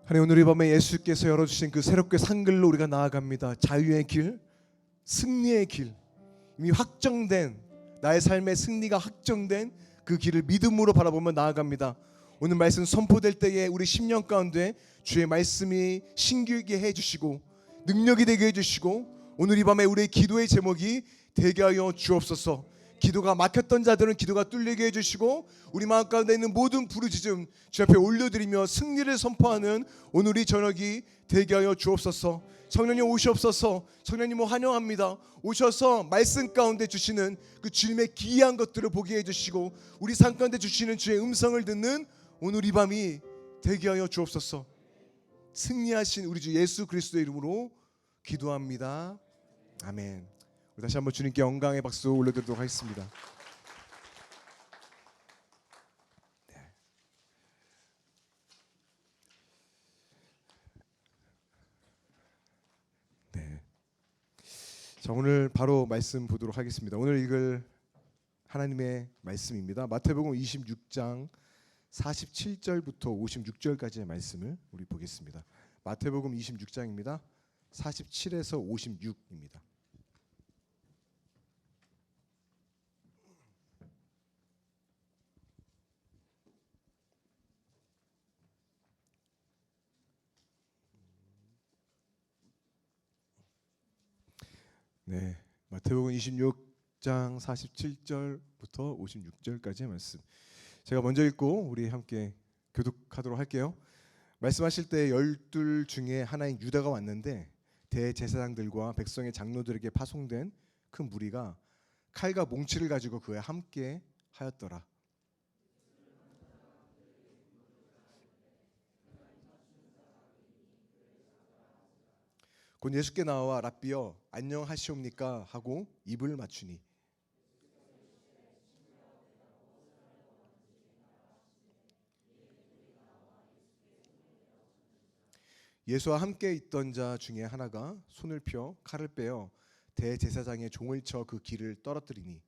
하나님, 오늘 이 밤에 예수께서 열어주신 그 새롭게 산 길로 우리가 나아갑니다. 자유의 길, 승리의 길, 이미 확정된, 나의 삶의 승리가 확정된 그 길을 믿음으로 바라보며 나아갑니다. 오늘 말씀 선포될 때에 우리 심령 가운데 주의 말씀이 신기하게 해주시고 능력이 되게 해주시고, 오늘 이 밤에 우리의 기도의 제목이 되게 하여 주옵소서. 기도가 막혔던 자들은 기도가 뚫리게 해주시고, 우리 마음 가운데 있는 모든 부르짖음 주 앞에 올려드리며 승리를 선포하는 오늘 이 저녁이 되게 하여 주옵소서. 성령님 오시옵소서. 성령님 환영합니다. 오셔서 말씀 가운데 주시는 그 주님의 기이한 것들을 보게 해주시고, 우리 삶 가운데 주시는 주의 음성을 듣는 오늘 이 밤이 되게 하여 주옵소서. 승리하신 우리 주 예수 그리스도의 이름으로 기도합니다. 아멘. 다시 한번 주님께 영광의 박수 올려드리도록 하겠습니다. 네. 자, 오늘 바로 말씀 보도록 하겠습니다. 오늘 읽을 하나님의 말씀입니다. 마태복음 26장 47절부터 56절까지의 말씀을 우리 보겠습니다. 마태복음 26장입니다. 47에서 56입니다. 네, 마태복음 26장 47절부터 56절까지의 말씀. 제가 먼저 읽고 우리 함께 교독하도록 할게요. 말씀하실 때 12 중에 하나인 유다가 왔는데 대제사장들과 백성의 장로들에게 파송된 큰 무리가 칼과 몽치를 가지고 그와 함께 하였더라. 곧 예수께 나와 랍비여 안녕하시옵니까 하고 입을 맞추니, 예수와 함께 있던 자 중에 하나가 손을 펴 칼을 빼어 대제사장의 종을 쳐 그 길을 떨어뜨리니,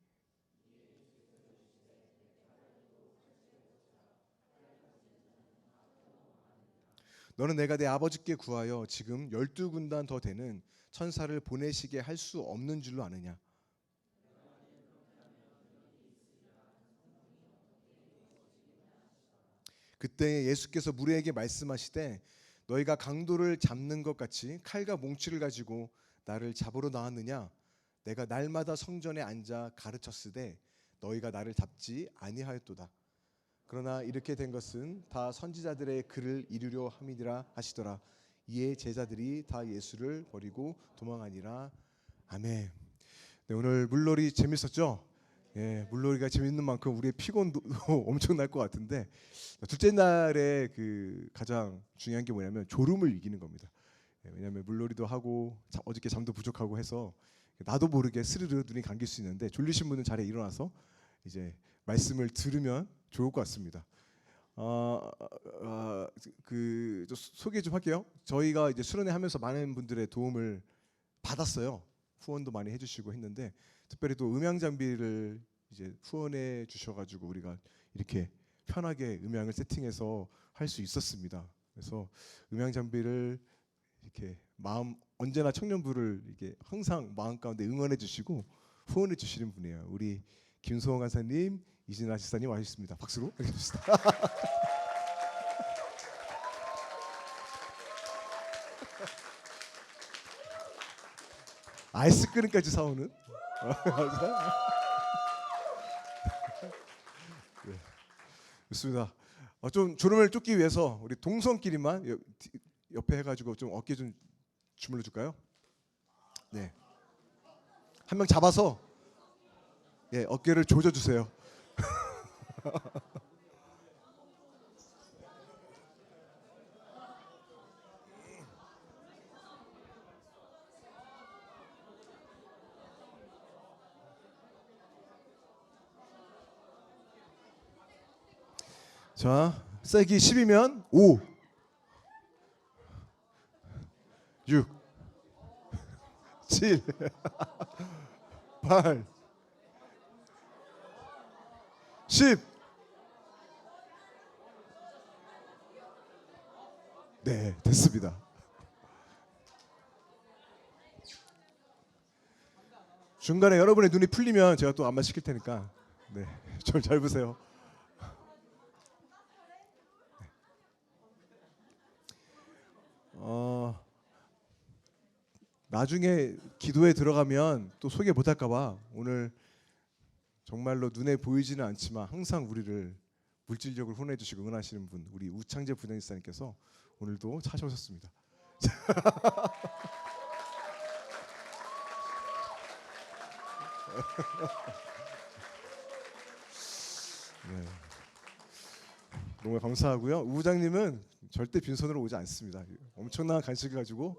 너는 내가 내 아버지께 구하여 지금 12군단 더 되는 천사를 보내시게 할 수 없는 줄로 아느냐. 그때 예수께서 무리에게 말씀하시되 너희가 강도를 잡는 것 같이 칼과 몽치를 가지고 나를 잡으러 나왔느냐. 내가 날마다 성전에 앉아 가르쳤으되 너희가 나를 잡지 아니하였도다. 그러나 이렇게 된 것은 다 선지자들의 글을 이루려 함이니라 하시더라. 이에 제자들이 다 예수를 버리고 도망하니라. 아멘. 네, 오늘 물놀이 재밌었죠? 예, 물놀이가 재밌는 만큼 우리의 피곤도 엄청날 것 같은데, 둘째 날에 그 가장 중요한 게 뭐냐면 졸음을 이기는 겁니다. 예, 왜냐하면 물놀이도 하고 어저께 잠도 부족하고 해서 나도 모르게 스르르 눈이 감길 수 있는데, 졸리신 분은 자리에 일어나서 이제 말씀을 들으면 좋을 것 같습니다. 그 소개 좀 할게요. 저희가 이제 수련회 하면서 많은 분들의 도움을 받았어요. 후원도 많이 해주시고 했는데, 특별히 또 음향 장비를 이제 후원해 주셔가지고 우리가 이렇게 편하게 음향을 세팅해서 할 수 있었습니다. 그래서 음향 장비를 이렇게 마음 언제나 청년부를 이렇게 항상 마음 가운데 응원해 주시고 후원해 주시는 분이에요. 우리 김소원 간사님, 이진아 지사님 와주셨습니다. 박수로 해주시다. 아이스크림까지 사오는. 네, 좋습니다. 좀 졸음을 쫓기 위해서 우리 동성끼리만 옆에 해가지고 좀 어깨 좀 주물러 줄까요? 네, 한 명 잡아서 예, 어깨를 조져 주세요. 자, 세기 10이면 5, 6, 7, 8, 10. 네, 됐습니다. 중간에 여러분의 눈이 풀리면 제가 또 안마 시킬 테니까 네, 좀 잘 보세요. 나중에 기도에 들어가면 또 소개 못할까봐 오늘 정말로 눈에 보이지는 않지만 항상 우리를 물질적으로 후원해주시고 응원하시는 분, 우리 우창재 부장집사님께서 오늘도 찾아오셨습니다. 네. 너무 감사하고요. 우 부장님은 절대 빈손으로 오지 않습니다. 엄청난 간식을 가지고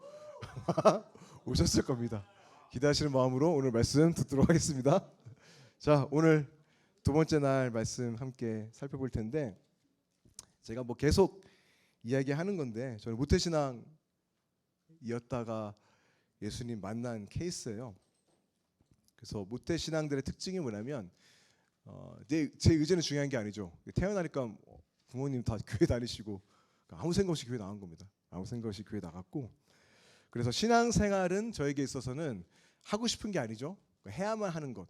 오셨을 겁니다. 기대하시는 마음으로 오늘 말씀 듣도록 하겠습니다. 자, 오늘 두 번째 날 말씀 함께 살펴볼 텐데, 제가 뭐 계속 이야기하는 건데 저는 모태신앙이었다가 예수님 만난 케이스예요. 그래서 모태신앙들의 특징이 뭐냐면 제 의지는 중요한 게 아니죠. 태어나니까 부모님 다 교회 다니시고 아무 생각 없이 교회 나간 겁니다. 아무 생각 없이 교회 나갔고, 그래서 신앙생활은 저에게 있어서는 하고 싶은 게 아니죠. 해야만 하는 것,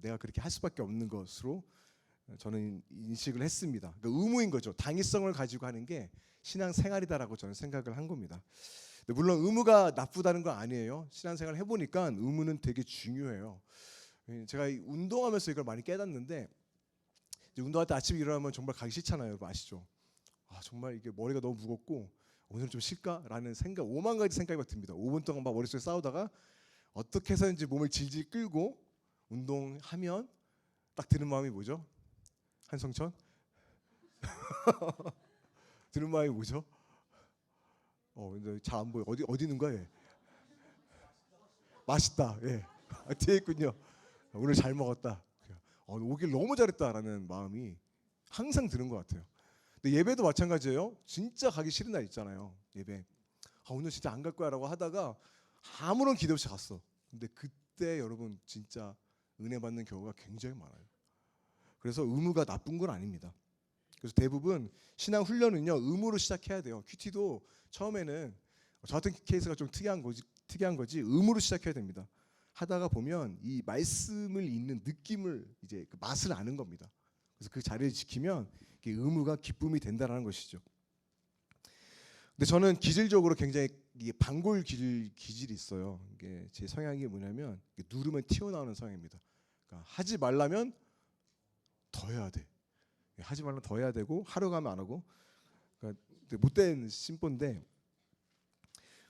내가 그렇게 할 수밖에 없는 것으로 저는 인식을 했습니다. 그러니까 의무인 거죠. 당위성을 가지고 하는 게 신앙생활이다라고 저는 생각을 한 겁니다. 물론 의무가 나쁘다는 건 아니에요. 신앙생활 해보니까 의무는 되게 중요해요. 제가 운동하면서 이걸 많이 깨닫는데, 운동할 때 아침에 일어나면 정말 가기 싫잖아요. 여러분 아시죠? 정말 이게 머리가 너무 무겁고 오늘 좀 쉴까라는 생각, 5만 가지 생각이 막 듭니다. 5분 동안 막 머릿속에 싸우다가 어떻게 해서든지 몸을 질질 끌고 운동하면 딱 드는 마음이 뭐죠? 한성천? 드는 마음이 뭐죠? 잘 안 보여. 어디 있는 거야? 얘? 맛있다. 예. 뒤에 있군요. 오늘 잘 먹었다. 오길 너무 잘했다라는 마음이 항상 드는 것 같아요. 근데 예배도 마찬가지예요. 진짜 가기 싫은 날 있잖아요. 예배. 오늘 진짜 안 갈 거야라고 하다가 아무런 기대 없이 갔어. 근데 그때 여러분 진짜 은혜 받는 경우가 굉장히 많아요. 그래서 의무가 나쁜 건 아닙니다. 그래서 대부분 신앙 훈련은요 의무로 시작해야 돼요. 큐티도 처음에는 저 같은 케이스가 좀 특이한 거지 의무로 시작해야 됩니다. 하다가 보면 이 말씀을 읽는 느낌을 이제 그 맛을 아는 겁니다. 그래서 그 자리를 지키면 의무가 기쁨이 된다는 것이죠. 근데 저는 기질적으로 굉장히 이게 반골 기질이 있어요. 이게 제 성향이 뭐냐면 누르면 튀어나오는 성향입니다. 그러니까 하지 말라면 더 해야 돼. 하지 말라면 더 해야 되고 하려 가면 안 하고. 그러니까 못된 심보인데,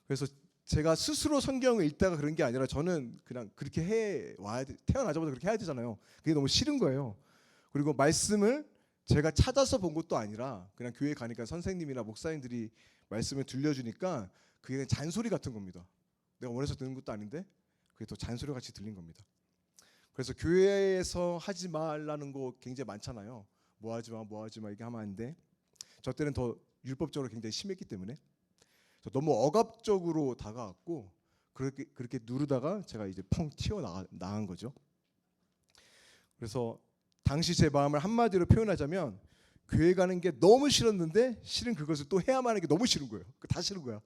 그래서 제가 스스로 성경을 읽다가 그런 게 아니라 저는 그냥 그렇게 해 와야 돼. 태어나자마자 그렇게 해야 되잖아요. 그게 너무 싫은 거예요. 그리고 말씀을 제가 찾아서 본 것도 아니라 그냥 교회 가니까 선생님이나 목사님들이 말씀을 들려주니까 그게 그냥 잔소리 같은 겁니다. 내가 원해서 듣는 것도 아닌데 그게 또 잔소리 같이 들린 겁니다. 그래서 교회에서 하지 말라는 거 굉장히 많잖아요. 뭐 하지 마 이게 하면 안 돼. 저 때는 더 율법적으로 굉장히 심했기 때문에 너무 억압적으로 다가왔고, 그렇게 누르다가 제가 이제 펑 튀어나간 거죠. 그래서 당시 제 마음을 한마디로 표현하자면 교회 가는 게 너무 싫었는데 실은 그것을 또 해야만 하는 게 너무 싫은 거예요. 다 싫은 거야.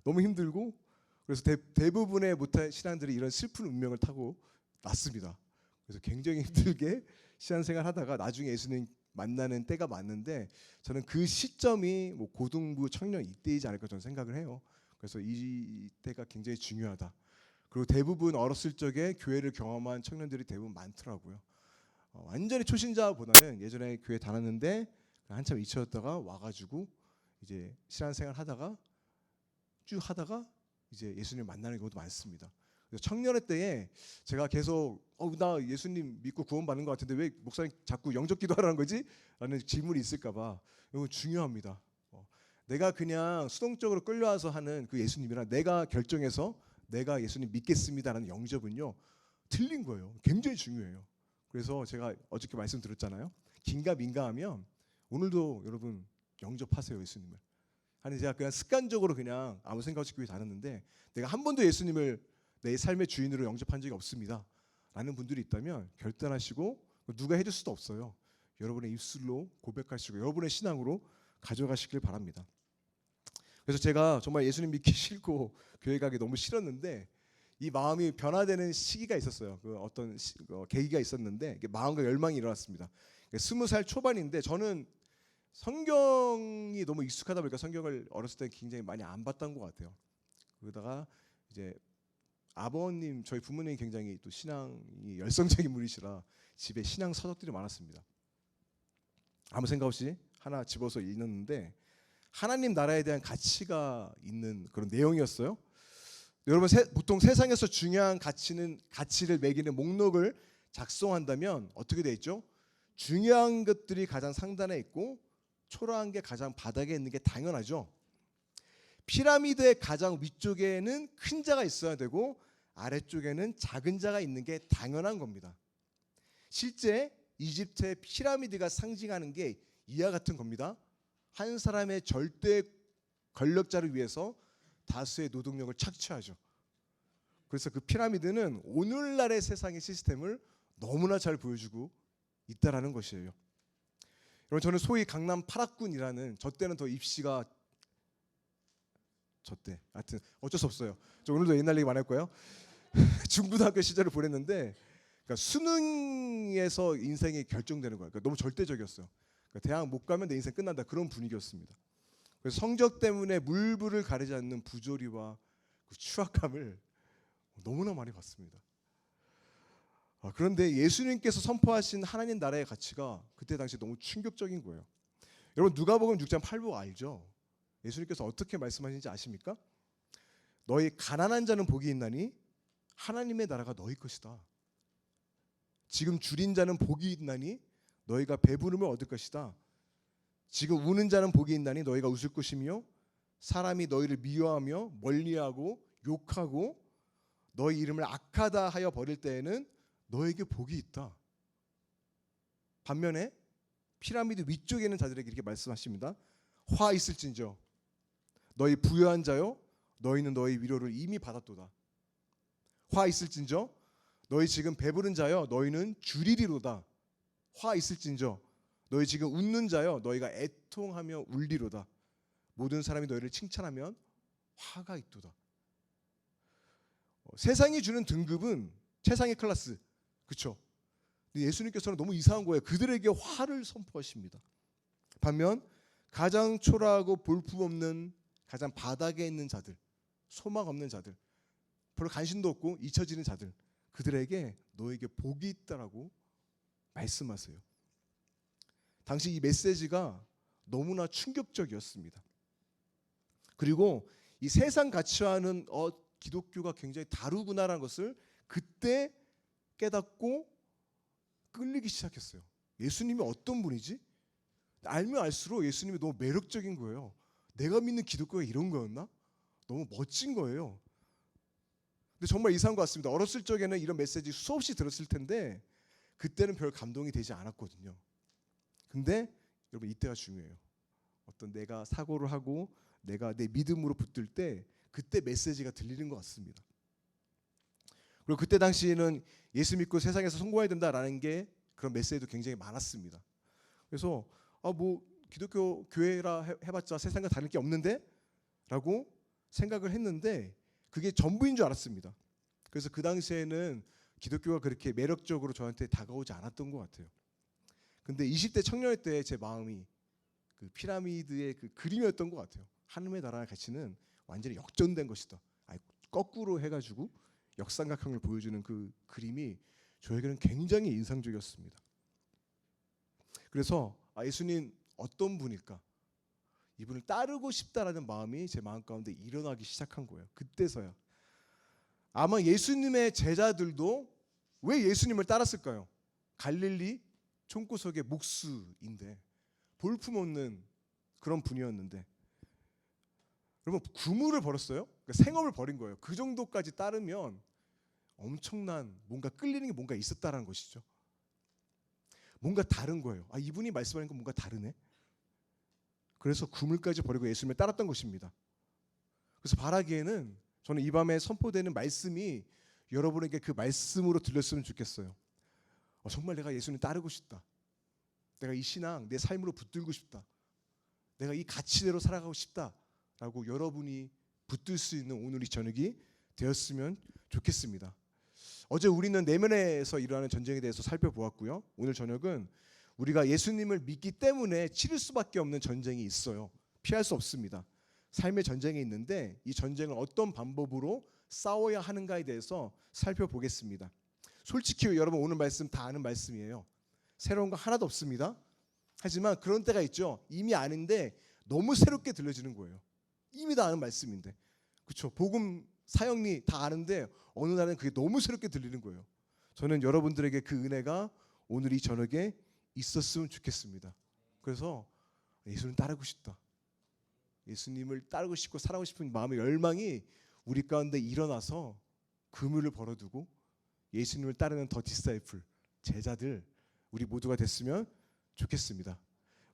너무 힘들고. 그래서 대부분의 모태 신앙들이 이런 슬픈 운명을 타고 났습니다. 그래서 굉장히 힘들게 신앙생활 하다가 나중에 예수님 만나는 때가 맞는데, 저는 그 시점이 뭐 고등부 청년 이때이지 않을까 저는 생각을 해요. 그래서 이 때가 굉장히 중요하다. 그리고 대부분 어렸을 적에 교회를 경험한 청년들이 대부분 많더라고요. 완전히 초신자보다는 예전에 교회 다녔는데 한참 잊혀졌다가 와가지고 이제 신앙생활 하다가 쭉 하다가 이제 예수님 만나는 경우도 많습니다. 그래서 청년의 때에 제가 계속 나 예수님 믿고 구원받는 것 같은데 왜 목사님 자꾸 영접 기도하라는 거지? 라는 질문이 있을까봐. 이건 중요합니다. 내가 그냥 수동적으로 끌려와서 하는 그 예수님이랑 내가 결정해서 내가 예수님 믿겠습니다라는 영접은요 틀린 거예요. 굉장히 중요해요. 그래서 제가 어저께 말씀드렸잖아요. 긴가민가하면 오늘도 여러분 영접하세요 예수님을. 아니 제가 그냥 습관적으로 그냥 아무 생각 없이 교회 다녔는데 내가 한 번도 예수님을 내 삶의 주인으로 영접한 적이 없습니다 라는 분들이 있다면 결단하시고, 누가 해줄 수도 없어요. 여러분의 입술로 고백하시고 여러분의 신앙으로 가져가시길 바랍니다. 그래서 제가 정말 예수님 믿기 싫고 교회 가기 너무 싫었는데 이 마음이 변화되는 시기가 있었어요. 그 어떤 계기가 있었는데 마음과 열망이 일어났습니다. 20살 초반인데 저는 성경이 너무 익숙하다 보니까 성경을 어렸을 때 굉장히 많이 안 봤던 것 같아요. 그러다가 이제 아버님, 저희 부모님이 굉장히 또 신앙이 열성적인 분이시라 집에 신앙 서적들이 많았습니다. 아무 생각 없이 하나 집어서 읽는데 하나님 나라에 대한 가치가 있는 그런 내용이었어요. 여러분 보통 세상에서 중요한 가치를 매기는 목록을 작성한다면 어떻게 돼 있죠? 중요한 것들이 가장 상단에 있고 초라한 게 가장 바닥에 있는 게 당연하죠. 피라미드의 가장 위쪽에는 큰 자가 있어야 되고 아래쪽에는 작은 자가 있는 게 당연한 겁니다. 실제 이집트의 피라미드가 상징하는 게 이와 같은 겁니다. 한 사람의 절대 권력자를 위해서 다수의 노동력을 착취하죠. 그래서 그 피라미드는 오늘날의 세상의 시스템을 너무나 잘 보여주고 있다라는 것이에요. 여러분, 저는 소위 강남 8학군이라는, 저 때는 더 입시가 하여튼 어쩔 수 없어요. 저 오늘도 옛날 얘기 많이 할 거예요. 중고등학교 시절을 보냈는데 그러니까 수능에서 인생이 결정되는 거예요. 그러니까 너무 절대적이었어요. 그러니까 대학 못 가면 내 인생 끝난다, 그런 분위기였습니다. 그래서 성적 때문에 물불을 가리지 않는 부조리와 그 추악감을 너무나 많이 봤습니다. 그런데 예수님께서 선포하신 하나님 나라의 가치가 그때 당시 너무 충격적인 거예요. 여러분, 누가복음 6장 8복 알죠? 예수님께서 어떻게 말씀하시는지 아십니까? 너희 가난한 자는 복이 있나니 하나님의 나라가 너희 것이다. 지금 줄인 자는 복이 있나니 너희가 배부름을 얻을 것이다. 지금 우는 자는 복이 있나니 너희가 웃을 것이며 사람이 너희를 미워하며 멀리하고 욕하고 너희 이름을 악하다 하여 버릴 때에는 너에게 복이 있다. 반면에 피라미드 위쪽에 있는 자들에게 이렇게 말씀하십니다. 화 있을진저 너희 부유한 자요 너희는 너희 위로를 이미 받았도다. 화 있을진저 너희 지금 배부른 자요 너희는 주리리로다. 화 있을진저 너희 지금 웃는 자요 너희가 애통하며 울리로다. 모든 사람이 너희를 칭찬하면 화가 있도다. 세상이 주는 등급은 최상의 클래스, 그렇죠? 근데 예수님께서는 너무 이상한 거예요. 그들에게 화를 선포하십니다. 반면 가장 초라하고 볼품없는 가장 바닥에 있는 자들, 소망 없는 자들, 별로 관심도 없고 잊혀지는 자들, 그들에게 너에게 복이 있다라고 말씀하세요. 당시 이 메시지가 너무나 충격적이었습니다. 그리고 이 세상 가치와는 기독교가 굉장히 다르구나라는 것을 그때 깨닫고 끌리기 시작했어요. 예수님이 어떤 분이지? 알면 알수록 예수님이 너무 매력적인 거예요. 내가 믿는 기독교가 이런 거였나? 너무 멋진 거예요. 근데 정말 이상한 것 같습니다. 어렸을 적에는 이런 메시지 수없이 들었을 텐데 그때는 별 감동이 되지 않았거든요. 근데 여러분, 이때가 중요해요. 어떤 내가 사고를 하고 내가 내 믿음으로 붙들 때 그때 메시지가 들리는 것 같습니다. 그리고 그때 당시에는 예수 믿고 세상에서 성공해야 된다라는 게 그런 메시지도 굉장히 많았습니다. 그래서 뭐 기독교 교회라 해봤자 세상과 다를 게 없는데? 라고 생각을 했는데 그게 전부인 줄 알았습니다. 그래서 그 당시에는 기독교가 그렇게 매력적으로 저한테 다가오지 않았던 것 같아요. 근데 20대 청년일 때 제 마음이 그 피라미드의 그 그림이었던 것 같아요. 하나님의 나라의 가치는 완전히 역전된 것이다. 거꾸로 해가지고 역삼각형을 보여주는 그 그림이 저에게는 굉장히 인상적이었습니다. 그래서 예수님 어떤 분일까? 이분을 따르고 싶다라는 마음이 제 마음 가운데 일어나기 시작한 거예요. 그때서야. 아마 예수님의 제자들도 왜 예수님을 따랐을까요? 갈릴리 총구석의 목수인데 볼품없는 그런 분이었는데 여러분, 구물을 버렸어요. 그러니까 생업을 버린 거예요. 그 정도까지 따르면 엄청난 뭔가 끌리는 게 뭔가 있었다라는 것이죠. 뭔가 다른 거예요. 이분이 말씀하는 건 뭔가 다르네. 그래서 구물까지 버리고 예수님을 따랐던 것입니다. 그래서 바라기에는 저는 이 밤에 선포되는 말씀이 여러분에게 그 말씀으로 들렸으면 좋겠어요. 정말 내가 예수님 따르고 싶다. 내가 이 신앙 내 삶으로 붙들고 싶다. 내가 이 가치대로 살아가고 싶다 라고 여러분이 붙들 수 있는 오늘 이 저녁이 되었으면 좋겠습니다. 어제 우리는 내면에서 일어나는 전쟁에 대해서 살펴보았고요. 오늘 저녁은 우리가 예수님을 믿기 때문에 치를 수밖에 없는 전쟁이 있어요. 피할 수 없습니다. 삶의 전쟁이 있는데 이 전쟁을 어떤 방법으로 싸워야 하는가에 대해서 살펴보겠습니다. 솔직히 여러분 오늘 말씀 다 아는 말씀이에요. 새로운 거 하나도 없습니다. 하지만 그런 때가 있죠. 이미 아는데 너무 새롭게 들려지는 거예요. 이미 다 아는 말씀인데, 그렇죠? 복음 사역리 다 아는데 어느 날은 그게 너무 새롭게 들리는 거예요. 저는 여러분들에게 그 은혜가 오늘 이 저녁에 있었으면 좋겠습니다. 그래서 예수님 따르고 싶다. 예수님을 따르고 싶고 사랑하고 싶은 마음의 열망이 우리 가운데 일어나서 그물을 벌어두고 예수님을 따르는 더 디사이플 제자들 우리 모두가 됐으면 좋겠습니다.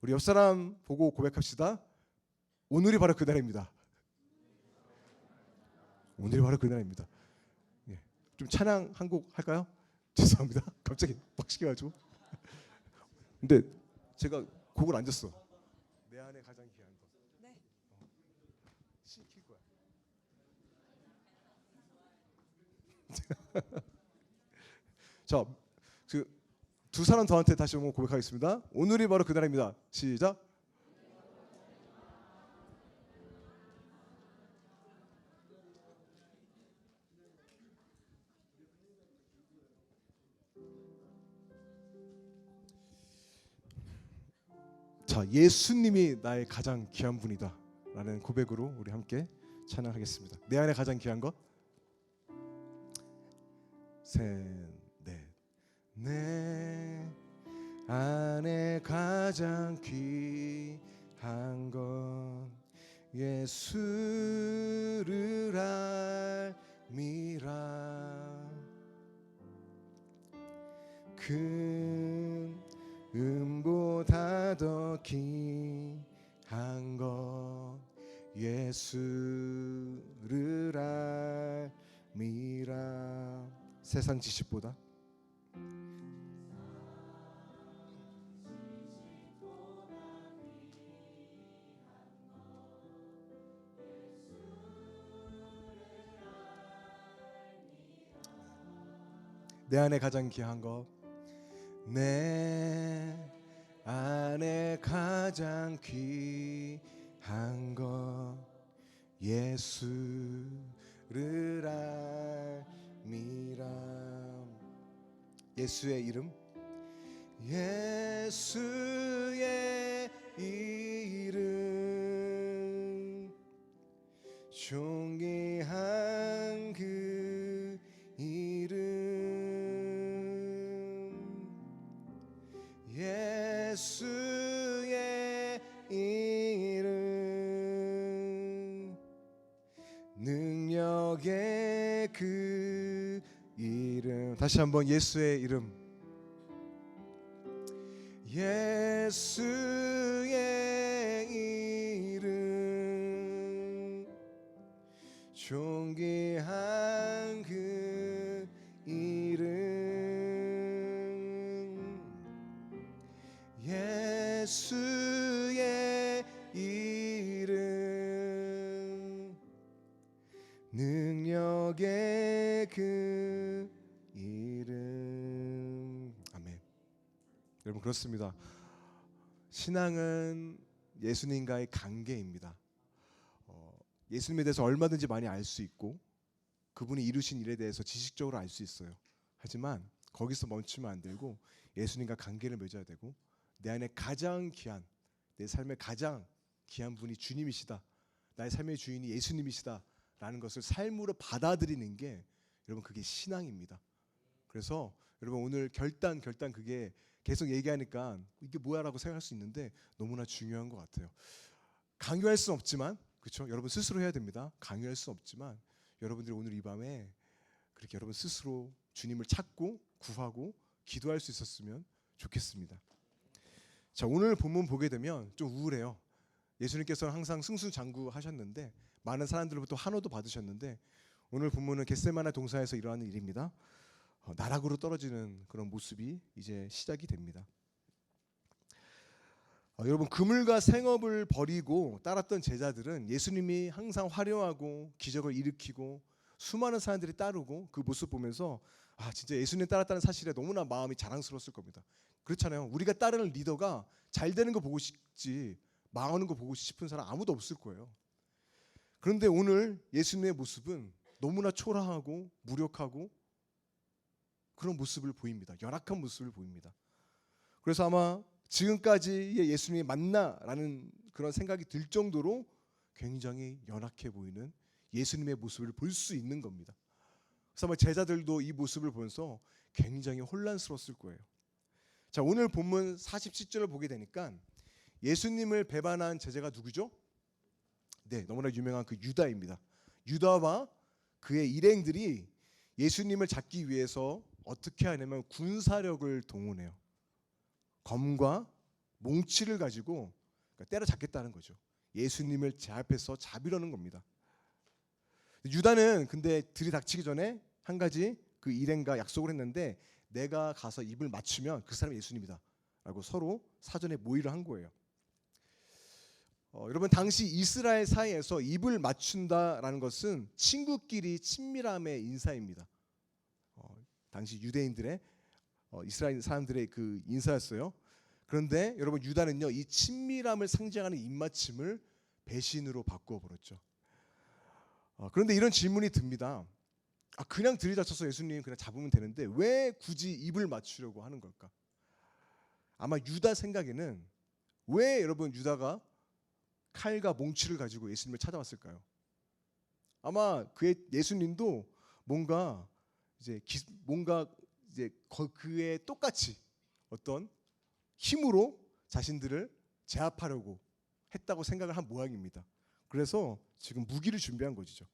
우리 옆 사람 보고 고백합시다. 오늘이 바로 그날입니다. 오늘이 바로 그날입니다. 예. 좀 찬양 한 곡 할까요? 죄송합니다. 갑자기 막 시켜가지고. 근데 제가 곡을 안 줬어. 내 안에 가장 귀한 것. 네. 시킬 거야. 자, 그 두 사람 더한테 다시 한번 고백하겠습니다. 오늘이 바로 그날입니다. 시작. 자, 예수님이 나의 가장 귀한 분이다 라는 고백으로 우리 함께 찬양하겠습니다. 내 안에 가장 귀한 것. 셋, 넷. 내 안에 가장 귀한 것 예수를 알미라. 그 음보다 더 귀한 것 예수를 알미라. 세상 지식보다 내 안에 가장 귀한 것. 내 안에 가장 귀한 것 예수를 알미라. 예수의 이름. 예수의 이름 존귀한 그 이름 예수의 이름 능력의 그 이름. 다시 한번 예수의 이름. 예수의 이름 존귀한 그 이름 예수의 이름 능력의 그 이름. 아멘. 여러분 그렇습니다. 신앙은 예수님과의 관계입니다. 예수님에 대해서 얼마든지 많이 알 수 있고 그분이 이루신 일에 대해서 지식적으로 알 수 있어요. 하지만 거기서 멈추면 안 되고 예수님과 관계를 맺어야 되고 내 안에 가장 귀한, 내 삶의 가장 귀한 분이 주님이시다. 나의 삶의 주인이 예수님이시다 라는 것을 삶으로 받아들이는 게 여러분 그게 신앙입니다. 그래서 여러분 오늘 결단 그게 계속 얘기하니까 이게 뭐야라고 생각할 수 있는데 너무나 중요한 것 같아요. 강요할 수는 없지만, 그렇죠? 여러분 스스로 해야 됩니다. 강요할 수는 없지만 여러분들이 오늘 이 밤에 그렇게 여러분 스스로 주님을 찾고 구하고 기도할 수 있었으면 좋겠습니다. 자, 오늘 본문 보게 되면 좀 우울해요. 예수님께서는 항상 승수장구하셨는데 많은 사람들로부터 환호도 받으셨는데 오늘 본문은 겟세마네 동산에서 일어나는 일입니다. 나락으로 떨어지는 그런 모습이 이제 시작이 됩니다. 여러분, 그물과 생업을 버리고 따랐던 제자들은 예수님이 항상 화려하고 기적을 일으키고 수많은 사람들이 따르고 그 모습 보면서 진짜 예수님 따랐다는 사실에 너무나 마음이 자랑스러웠을 겁니다. 그렇잖아요. 우리가 따르는 리더가 잘 되는 거 보고 싶지 망하는 거 보고 싶은 사람 아무도 없을 거예요. 그런데 오늘 예수님의 모습은 너무나 초라하고 무력하고 그런 모습을 보입니다. 열악한 모습을 보입니다. 그래서 아마 지금까지의 예수님이 맞나라는 그런 생각이 들 정도로 굉장히 연약해 보이는 예수님의 모습을 볼 수 있는 겁니다. 그래서 아마 제자들도 이 모습을 보면서 굉장히 혼란스러웠을 거예요. 자, 오늘 본문 47절을 보게 되니까 예수님을 배반한 제자가 누구죠? 네, 너무나 유명한 그 유다입니다. 유다와 그의 일행들이 예수님을 잡기 위해서 어떻게 하냐면 군사력을 동원해요. 검과 몽치를 가지고 때려잡겠다는 거죠. 예수님을 제압해서 잡으려는 겁니다. 유다는 근데 들이닥치기 전에 한 가지 그 일행과 약속을 했는데, 내가 가서 입을 맞추면 그 사람이 예수님이다 라고 서로 사전에 모의를 한 거예요. 여러분, 당시 이스라엘 사이에서 입을 맞춘다라는 것은 친구끼리 친밀함의 인사입니다. 당시 유대인들의 이스라엘 사람들의 그 인사였어요. 그런데 여러분, 유다는요, 이 친밀함을 상징하는 입맞춤을 배신으로 바꾸어 버렸죠. 그런데 이런 질문이 듭니다. 그냥 들이닥쳐서 예수님 그냥 잡으면 되는데 왜 굳이 입을 맞추려고 하는 걸까? 아마 유다 생각에는 왜 여러분 유다가 칼과 몽치를 가지고 예수님을 찾아왔을까요? 아마 그의 예수님도 뭔가 이제 그의 똑같이 어떤 힘으로 자신들을 제압하려고 했다고 생각을 한 모양입니다. 그래서 지금 무기를 준비한 것이죠.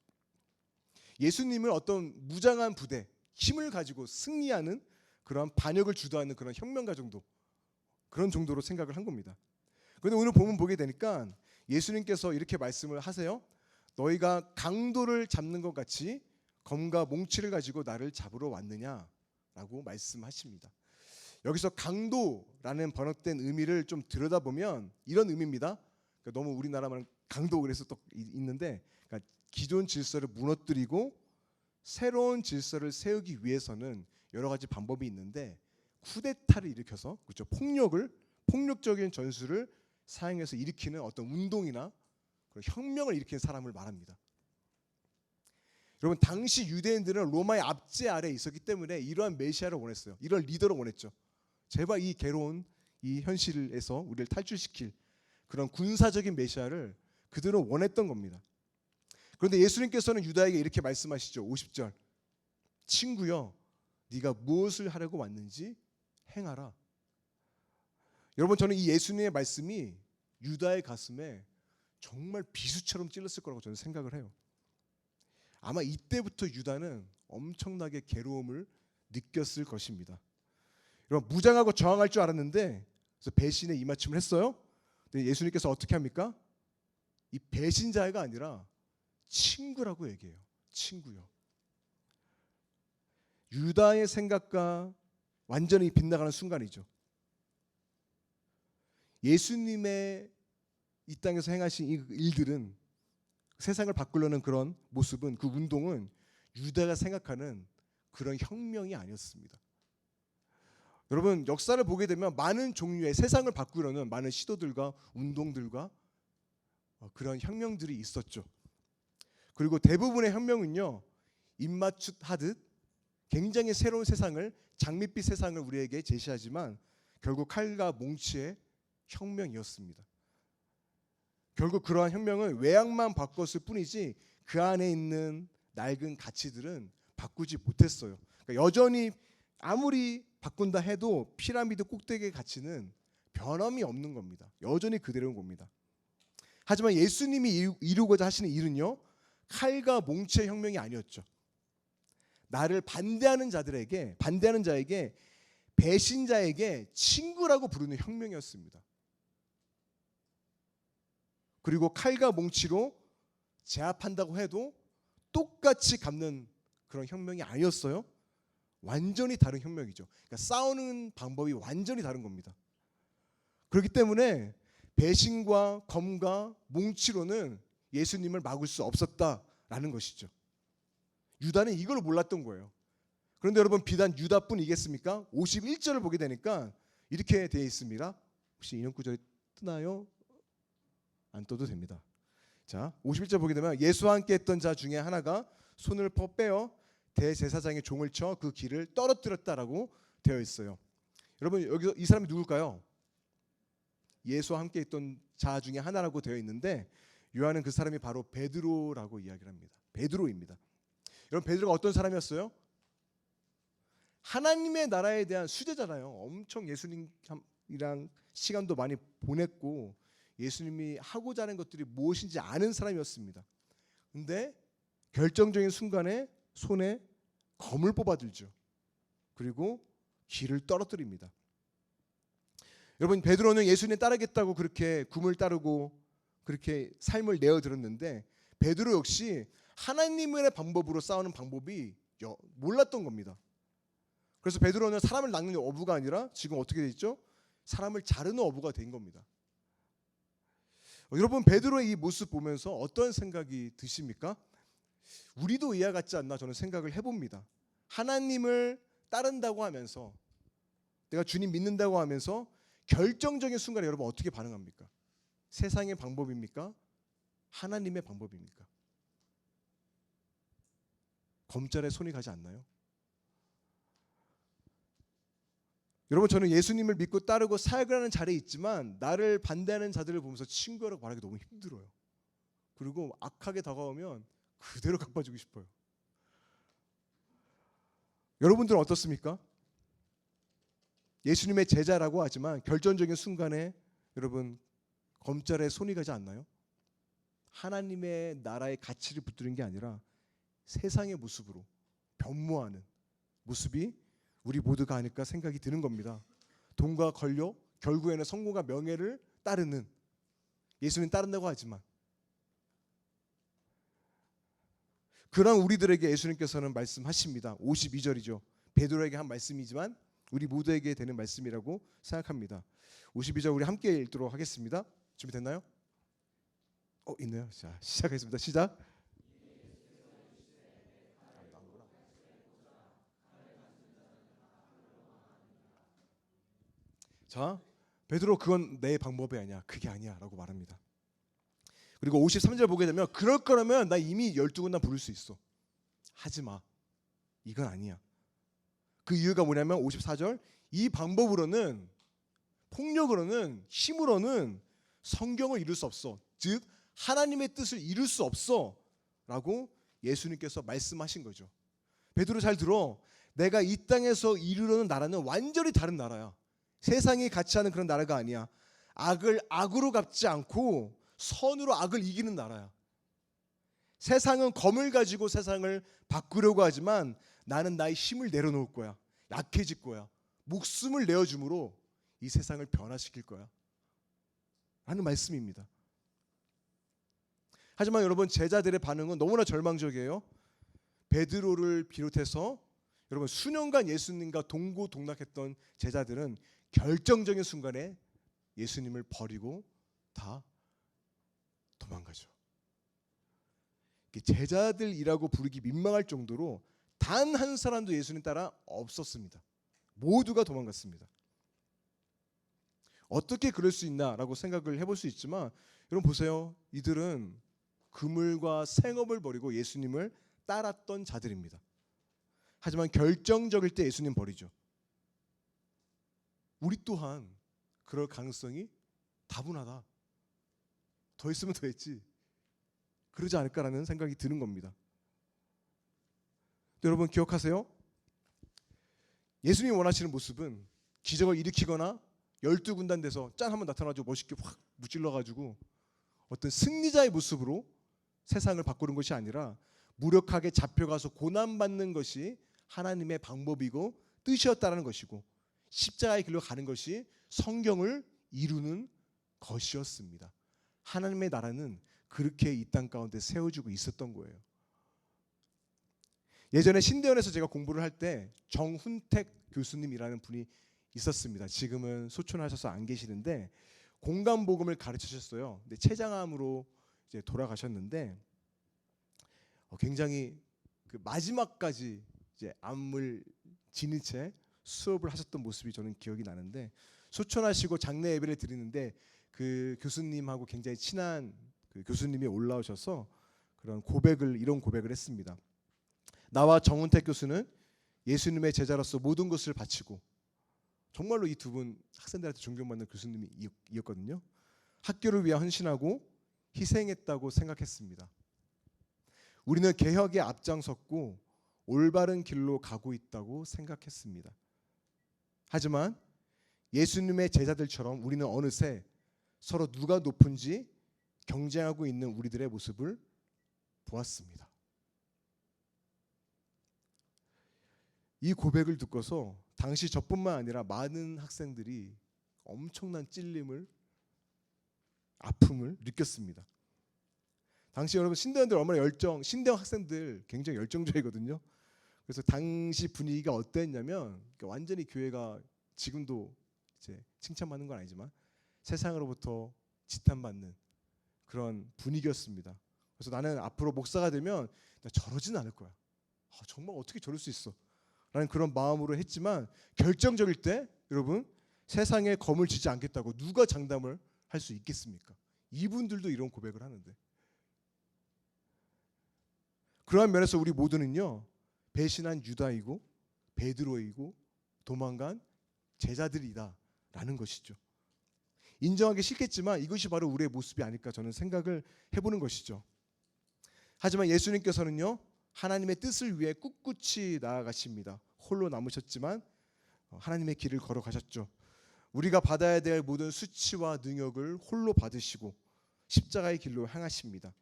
예수님을 어떤 무장한 부대, 힘을 가지고 승리하는 그런 반역을 주도하는 그런 혁명가 정도, 그런 정도로 생각을 한 겁니다. 그런데 오늘 본문 보게 되니까 예수님께서 이렇게 말씀을 하세요. 너희가 강도를 잡는 것 같이 검과 몽치를 가지고 나를 잡으러 왔느냐라고 말씀하십니다. 여기서 강도라는 번역된 의미를 좀 들여다보면 이런 의미입니다. 그러니까 너무 우리나라만 강도 그래서 또 있는데, 그러니까 기존 질서를 무너뜨리고 새로운 질서를 세우기 위해서는 여러 가지 방법이 있는데, 쿠데타를 일으켜서, 그렇죠, 폭력적인 전술을 사용해서 일으키는 어떤 운동이나 그런 혁명을 일으키는 사람을 말합니다. 여러분, 당시 유대인들은 로마의 압제 아래에 있었기 때문에 이러한 메시아를 원했어요. 이런 리더를 원했죠. 제발 이 괴로운 이 현실에서 우리를 탈출시킬 그런 군사적인 메시아를 그들은 원했던 겁니다. 그런데 예수님께서는 유다에게 이렇게 말씀하시죠. 50절. 친구여, 네가 무엇을 하려고 왔는지 행하라. 여러분, 저는 이 예수님의 말씀이 유다의 가슴에 정말 비수처럼 찔렀을 거라고 저는 생각을 해요. 아마 이때부터 유다는 엄청나게 괴로움을 느꼈을 것입니다. 여러분, 무장하고 저항할 줄 알았는데 그래서 배신에 입맞춤을 했어요. 근데 예수님께서 어떻게 합니까? 이 배신자가 아니라 친구라고 얘기해요. 친구요. 유다의 생각과 완전히 빗나가는 순간이죠. 예수님의 이 땅에서 행하신 이 일들은, 세상을 바꾸려는 그런 모습은, 그 운동은 유다가 생각하는 그런 혁명이 아니었습니다. 여러분, 역사를 보게 되면 많은 종류의 세상을 바꾸려는 많은 시도들과 운동들과 그런 혁명들이 있었죠. 그리고 대부분의 혁명은요, 입맞춤하듯 굉장히 새로운 세상을, 장밋빛 세상을 우리에게 제시하지만 결국 칼과 몽치의 혁명이었습니다. 결국 그러한 혁명은 외양만 바꿨을 뿐이지 그 안에 있는 낡은 가치들은 바꾸지 못했어요. 그러니까 여전히 아무리 바꾼다 해도 피라미드 꼭대기의 가치는 변함이 없는 겁니다. 여전히 그대로인 겁니다. 하지만 예수님이 이루고자 하시는 일은요, 칼과 몽치의 혁명이 아니었죠. 나를 반대하는 자에게 배신자에게 친구라고 부르는 혁명이었습니다. 그리고 칼과 몽치로 제압한다고 해도 똑같이 갚는 그런 혁명이 아니었어요. 완전히 다른 혁명이죠. 그러니까 싸우는 방법이 완전히 다른 겁니다. 그렇기 때문에 배신과 검과 몽치로는 예수님을 막을 수 없었다라는 것이죠. 유다는 이걸 몰랐던 거예요. 그런데 여러분, 비단 유다뿐이겠습니까? 51절을 보게 되니까 이렇게 되어 있습니다. 혹시 인용 구절이 뜨나요? 안 떠도 됩니다. 자, 51절 보게 되면 예수와 함께 했던 자 중에 하나가 손을 빼어 대제사장의 종을 쳐 그 길을 떨어뜨렸다라고 되어 있어요. 여러분, 여기서 이 사람이 누굴까요? 예수와 함께 있던 자 중에 하나라고 되어 있는데 요한은 그 사람이 바로 베드로라고 이야기를 합니다. 베드로입니다. 여러분, 베드로가 어떤 사람이었어요? 하나님의 나라에 대한 수제자잖아요. 엄청 예수님이랑 시간도 많이 보냈고 예수님이 하고자 하는 것들이 무엇인지 아는 사람이었습니다. 근데 결정적인 순간에 손에 검을 뽑아들죠. 그리고 길을 떨어뜨립니다. 여러분, 베드로는 예수님 따르겠다고 그렇게 굶을 따르고 그렇게 삶을 내어들었는데 베드로 역시 하나님의 방법으로 싸우는 방법이 몰랐던 겁니다. 그래서 베드로는 사람을 낚는 어부가 아니라 지금 어떻게 돼 있죠? 사람을 자르는 어부가 된 겁니다. 여러분, 베드로의 이 모습 보면서 어떤 생각이 드십니까? 우리도 이와 같지 않나 저는 생각을 해봅니다. 하나님을 따른다고 하면서 내가 주님 믿는다고 하면서 결정적인 순간에 여러분 어떻게 반응합니까? 세상의 방법입니까? 하나님의 방법입니까? 검찰에 손이 가지 않나요? 여러분, 저는 예수님을 믿고 따르고 사역을 하는 자리에 있지만 나를 반대하는 자들을 보면서 친구라고 말하기 너무 힘들어요. 그리고 악하게 다가오면 그대로 갚아주고 싶어요. 여러분들은 어떻습니까? 예수님의 제자라고 하지만 결정적인 순간에 여러분 검찰에 손이 가지 않나요? 하나님의 나라의 가치를 붙드는 게 아니라 세상의 모습으로 변모하는 모습이 우리 모두가 아닐까 생각이 드는 겁니다. 돈과 권력, 결국에는 성공과 명예를 따르는, 예수님 따른다고 하지만 그런 우리들에게 예수님께서는 말씀하십니다. 52절이죠. 베드로에게 한 말씀이지만 우리 모두에게 되는 말씀이라고 생각합니다. 52절 우리 함께 읽도록 하겠습니다. 준비됐나요? 있네요. 자, 시작하겠습니다. 시작. 자, 베드로, 그건 내 방법이 아니야. 그게 아니야 라고 말합니다. 그리고 53절 보게 되면 그럴 거라면 나 이미 12군단 부를 수 있어. 하지마. 이건 아니야. 그 이유가 뭐냐면 54절, 이 방법으로는, 폭력으로는, 힘으로는 성경을 이룰 수 없어. 즉 하나님의 뜻을 이룰 수 없어 라고 예수님께서 말씀하신 거죠. 베드로, 잘 들어. 내가 이 땅에서 이루려는 나라는 완전히 다른 나라야. 세상이 같이 하는 그런 나라가 아니야. 악을 악으로 갚지 않고 선으로 악을 이기는 나라야. 세상은 검을 가지고 세상을 바꾸려고 하지만 나는 나의 힘을 내려놓을 거야. 약해질 거야. 목숨을 내어줌으로 이 세상을 변화시킬 거야 라는 말씀입니다. 하지만 여러분, 제자들의 반응은 너무나 절망적이에요. 베드로를 비롯해서 여러분 수년간 예수님과 동고동락했던 제자들은 결정적인 순간에 예수님을 버리고 다 도망가죠. 제자들이라고 부르기 민망할 정도로 단 한 사람도 예수님 따라 없었습니다. 모두가 도망갔습니다. 어떻게 그럴 수 있나라고 생각을 해볼 수 있지만 여러분 보세요. 이들은 그물과 생업을 버리고 예수님을 따랐던 자들입니다. 하지만 결정적일 때 예수님 버리죠. 우리 또한 그럴 가능성이 다분하다. 더 있으면 더 했지. 그러지 않을까라는 생각이 드는 겁니다. 여러분 기억하세요? 예수님이 원하시는 모습은 기적을 일으키거나 12군단 돼서 짠 한번 나타나가지고 멋있게 확 무찔러가지고 어떤 승리자의 모습으로 세상을 바꾸는 것이 아니라 무력하게 잡혀가서 고난받는 것이 하나님의 방법이고 뜻이었다는 것이고 십자가의 길로 가는 것이 성경을 이루는 것이었습니다. 하나님의 나라는 그렇게 이 땅 가운데 세워지고 있었던 거예요. 예전에 신대원에서 제가 공부를 할 때 정훈택 교수님이라는 분이 있었습니다. 지금은 소천하셔서 안 계시는데 공간 복음을 가르치셨어요. 근데 췌장암으로 이제 돌아가셨는데 굉장히 그 마지막까지 이제 암을 지닌 채 수업을 하셨던 모습이 저는 기억이 나는데, 소천하시고 장례 예배를 드리는데 그 교수님하고 굉장히 친한 그 교수님이 올라오셔서 이런 고백을 했습니다. 나와 정운택 교수는 예수님의 제자로서 모든 것을 바치고, 정말로 이 두 분 학생들한테 존경받는 교수님이었거든요. 학교를 위해 헌신하고 희생했다고 생각했습니다. 우리는 개혁에 앞장섰고 올바른 길로 가고 있다고 생각했습니다. 하지만 예수님의 제자들처럼 우리는 어느새 서로 누가 높은지 경쟁하고 있는 우리들의 모습을 보았습니다. 이 고백을 듣고서 당시 저뿐만 아니라 많은 학생들이 엄청난 찔림을, 아픔을 느꼈습니다. 당시 여러분 신대원들 얼마나 신대원 학생들 굉장히 열정적이거든요. 그래서 당시 분위기가 어땠냐면 완전히 교회가 지금도 이제 칭찬받는 건 아니지만 세상으로부터 지탄받는 그런 분위기였습니다. 그래서 나는 앞으로 목사가 되면 저러진 않을 거야. 정말 어떻게 저럴 수 있어? 라는 그런 마음으로 했지만 결정적일 때 여러분 세상에 검을 쥐지 않겠다고 누가 장담을 할 수 있겠습니까? 이분들도 이런 고백을 하는데, 그러한 면에서 우리 모두는요 배신한 유다이고 베드로이고 도망간 제자들이다라는 것이죠. 인정하기 싫겠지만 이것이 바로 우리의 모습이 아닐까 저는 생각을 해보는 것이죠. 하지만 예수님께서는요 하나님의 뜻을 위해 꿋꿋이 나아가십니다. 홀로 남으셨지만 하나님의 길을 걸어가셨죠. 우리가 받아야 될 모든 수치와 능욕을 홀로 받으시고 십자가의 길로 향하십니다.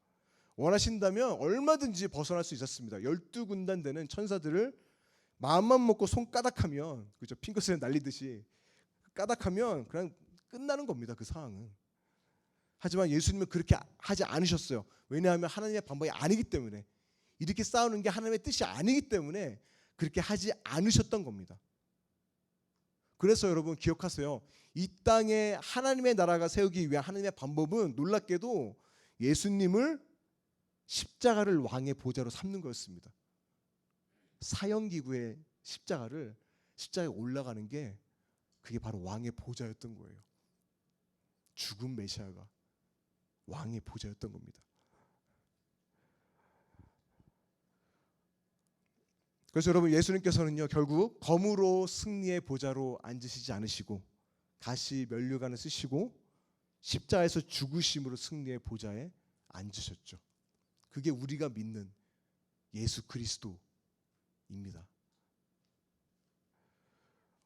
원하신다면 얼마든지 벗어날 수 있었습니다. 12군단 되는 천사들을 마음만 먹고 손가락하면, 그죠? 핑크스에 날리듯이 까닥하면 그냥 끝나는 겁니다. 그 상황은. 하지만 예수님은 그렇게 하지 않으셨어요. 왜냐하면 하나님의 방법이 아니기 때문에, 이렇게 싸우는 게 하나님의 뜻이 아니기 때문에 그렇게 하지 않으셨던 겁니다. 그래서 여러분 기억하세요. 이 땅에 하나님의 나라가 세우기 위한 하나님의 방법은 놀랍게도 예수님을 십자가를 왕의 보좌로 삼는 거였습니다. 사형기구의 십자가에 올라가는 게 그게 바로 왕의 보좌였던 거예요. 죽은 메시아가 왕의 보좌였던 겁니다. 그래서 여러분 예수님께서는요 결국 검으로 승리의 보좌로 앉으시지 않으시고 다시 면류관을 쓰시고 십자가에서 죽으심으로 승리의 보좌에 앉으셨죠. 그게 우리가 믿는 예수 그리스도입니다.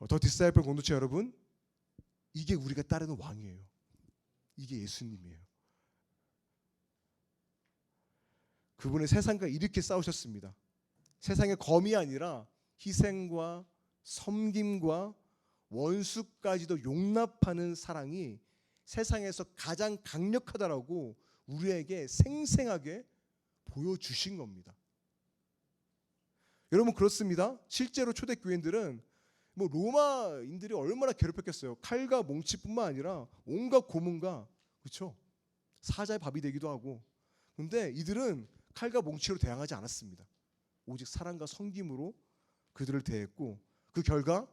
더 디사이플 공동체 여러분, 이게 우리가 따르는 왕이에요. 이게 예수님이에요. 그분은 세상과 이렇게 싸우셨습니다. 세상의 검이 아니라 희생과 섬김과 원수까지도 용납하는 사랑이 세상에서 가장 강력하다라고 우리에게 생생하게 보여주신 겁니다. 여러분 그렇습니다. 실제로 초대교인들은 로마인들이 얼마나 괴롭혔겠어요. 칼과 몽치뿐만 아니라 온갖 고문과, 그렇죠? 사자의 밥이 되기도 하고. 근데 이들은 칼과 몽치로 대항하지 않았습니다. 오직 사랑과 섬김으로 그들을 대했고, 그 결과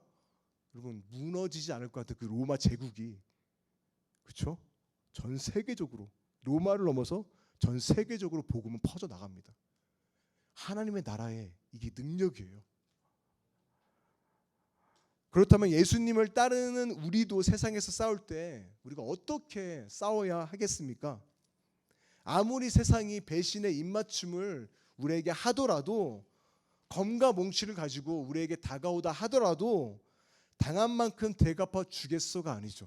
여러분 무너지지 않을 것 같은 그 로마 제국이, 그렇죠? 전 세계적으로, 로마를 넘어서 전 세계적으로 복음은 퍼져 나갑니다. 하나님의 나라의 이게 능력이에요. 그렇다면 예수님을 따르는 우리도 세상에서 싸울 때 우리가 어떻게 싸워야 하겠습니까? 아무리 세상이 배신의 입맞춤을 우리에게 하더라도, 검과 몽치를 가지고 우리에게 다가오다 하더라도 당한 만큼 대갚아 주겠소가 아니죠.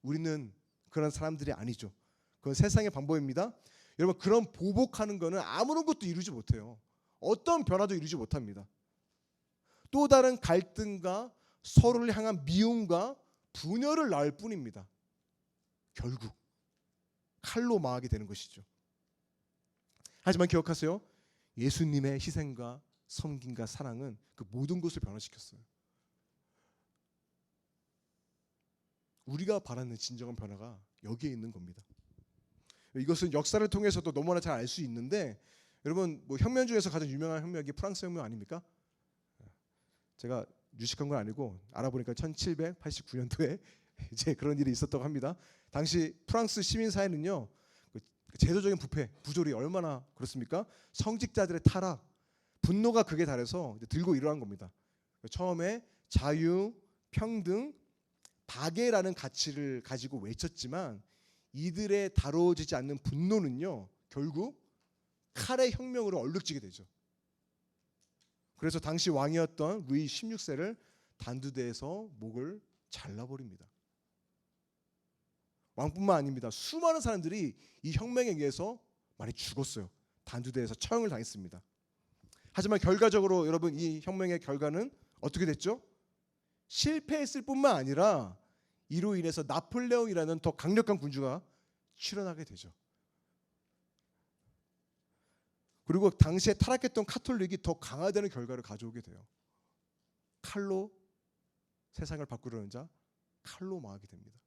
우리는 그런 사람들이 아니죠. 그건 세상의 방법입니다. 여러분 그런 보복하는 거는 아무런 것도 이루지 못해요. 어떤 변화도 이루지 못합니다. 또 다른 갈등과 서로를 향한 미움과 분열을 낳을 뿐입니다. 결국 칼로 망하게 되는 것이죠. 하지만 기억하세요. 예수님의 희생과 섬김과 사랑은 그 모든 것을 변화시켰어요. 우리가 바라는 진정한 변화가 여기에 있는 겁니다. 이것은 역사를 통해서도 너무나 잘 알 수 있는데, 여러분 뭐 혁명 중에서 가장 유명한 혁명이 프랑스 혁명 아닙니까? 제가 유식한 건 아니고 알아보니까 1789년도에 이제 그런 일이 있었다고 합니다. 당시 프랑스 시민 사회는요, 그 제도적인 부패, 부조리 얼마나 그렇습니까? 성직자들의 타락, 분노가 극에 달해서 들고 일어난 겁니다. 처음에 자유, 평등, 박애라는 가치를 가지고 외쳤지만 이들의 다뤄지지 않는 분노는요, 결국 칼의 혁명으로 얼룩지게 되죠. 그래서 당시 왕이었던 루이 16세를 단두대에서 목을 잘라버립니다. 왕뿐만 아닙니다. 수많은 사람들이 이 혁명에 의해서 많이 죽었어요. 단두대에서 처형을 당했습니다. 하지만 결과적으로 여러분 이 혁명의 결과는 어떻게 됐죠? 실패했을 뿐만 아니라 이로 인해서 나폴레옹이라는 더 강력한 군주가 출현하게 되죠. 그리고 당시에 타락했던 카톨릭이 더 강화되는 결과를 가져오게 돼요. 칼로 세상을 바꾸려는 자, 칼로 망하게 됩니다.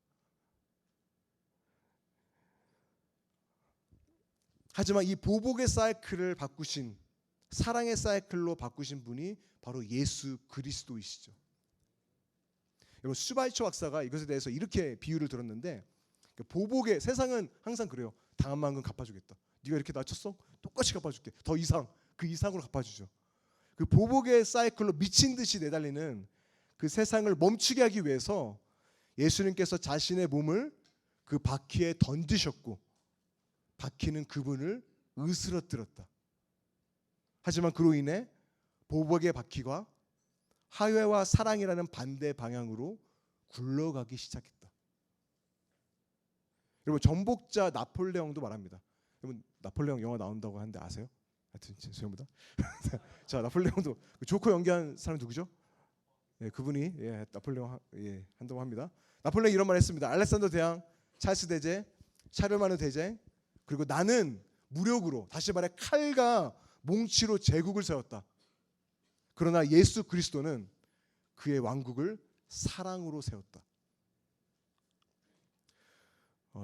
하지만 이 보복의 사이클을 바꾸신, 사랑의 사이클로 바꾸신 분이 바로 예수 그리스도이시죠. 여러분 슈바이처 박사가 이것에 대해서 이렇게 비유를 들었는데, 보복의, 세상은 항상 그래요. 당한 만큼 갚아주겠다. 네가 이렇게 낮췄어? 똑같이 갚아줄게. 더 이상, 그 이상으로 갚아주죠. 그 보복의 사이클로 미친 듯이 내달리는 그 세상을 멈추게 하기 위해서 예수님께서 자신의 몸을 그 바퀴에 던지셨고, 바퀴는 그분을 으스러뜨렸다. 하지만 그로 인해 보복의 바퀴가 화해와 사랑이라는 반대 방향으로 굴러가기 시작했다. 여러분 정복자 나폴레옹도 말합니다. 여러분 나폴레옹 영화 나온다고 하는데 아세요? 하여튼 죄송합니다. 자, 나폴레옹도 조커 연기한 사람 누구죠? 예, 그분이 나폴레옹 한다고 합니다. 나폴레옹이 이런 말 했습니다. 알렉산더 대왕, 찰스 대제, 샤르마느 대제, 그리고 나는 무력으로, 다시 말해 칼과 몽치로 제국을 세웠다. 그러나 예수 그리스도는 그의 왕국을 사랑으로 세웠다.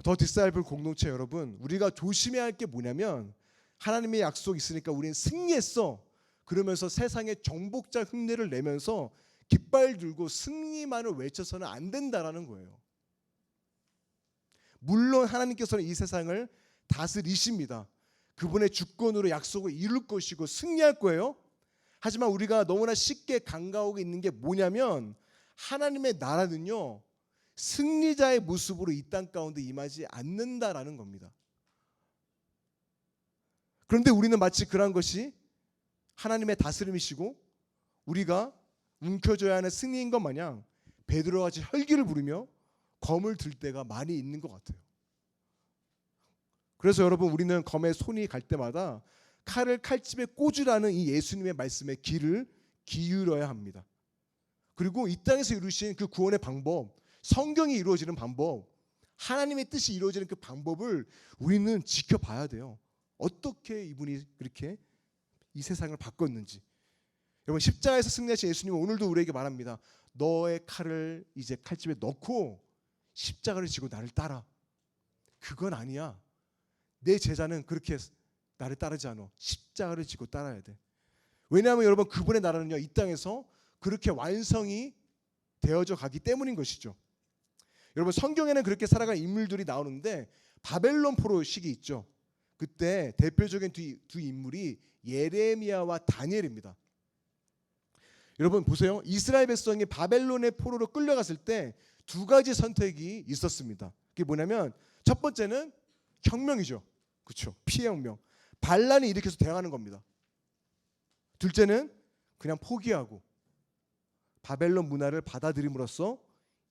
더 디사이플 공동체 여러분, 우리가 조심해야 할 게 뭐냐면, 하나님의 약속이 있으니까 우리는 승리했어, 그러면서 세상에 정복자 흉내를 내면서 깃발 들고 승리만을 외쳐서는 안 된다라는 거예요. 물론 하나님께서는 이 세상을 다스리십니다. 그분의 주권으로 약속을 이룰 것이고 승리할 거예요. 하지만 우리가 너무나 쉽게 간과하고 있는 게 뭐냐면, 하나님의 나라는요, 승리자의 모습으로 이 땅 가운데 임하지 않는다라는 겁니다. 그런데 우리는 마치 그러한 것이 하나님의 다스림이시고 우리가 움켜줘야 하는 승리인 것 마냥 베드로와 같이 혈기를 부르며 검을 들 때가 많이 있는 것 같아요. 그래서 여러분, 우리는 검에 손이 갈 때마다 칼을 칼집에 꽂으라는 이 예수님의 말씀에 귀를 기울여야 합니다. 그리고 이 땅에서 이루신 그 구원의 방법, 성경이 이루어지는 방법, 하나님의 뜻이 이루어지는 그 방법을 우리는 지켜봐야 돼요. 어떻게 이분이 그렇게 이 세상을 바꿨는지. 여러분, 십자가에서 승리하신 예수님은 오늘도 우리에게 말합니다. 너의 칼을 이제 칼집에 넣고 십자가를 지고 나를 따라. 그건 아니야. 내 제자는 그렇게 나를 따르지 않아. 십자가를 지고 따라야 돼. 왜냐하면 여러분, 그분의 나라는요, 이 땅에서 그렇게 완성이 되어져 가기 때문인 것이죠. 여러분, 성경에는 그렇게 살아가는 인물들이 나오는데 바벨론 포로 시기 있죠. 그때 대표적인 두 인물이 예레미야와 다니엘입니다. 여러분 보세요. 이스라엘 백성이 바벨론의 포로로 끌려갔을 때 두 가지 선택이 있었습니다. 그게 뭐냐면, 첫 번째는 혁명이죠. 그렇죠. 피해 혁명. 반란이 일으켜서 대항하는 겁니다. 둘째는 그냥 포기하고 바벨론 문화를 받아들임으로써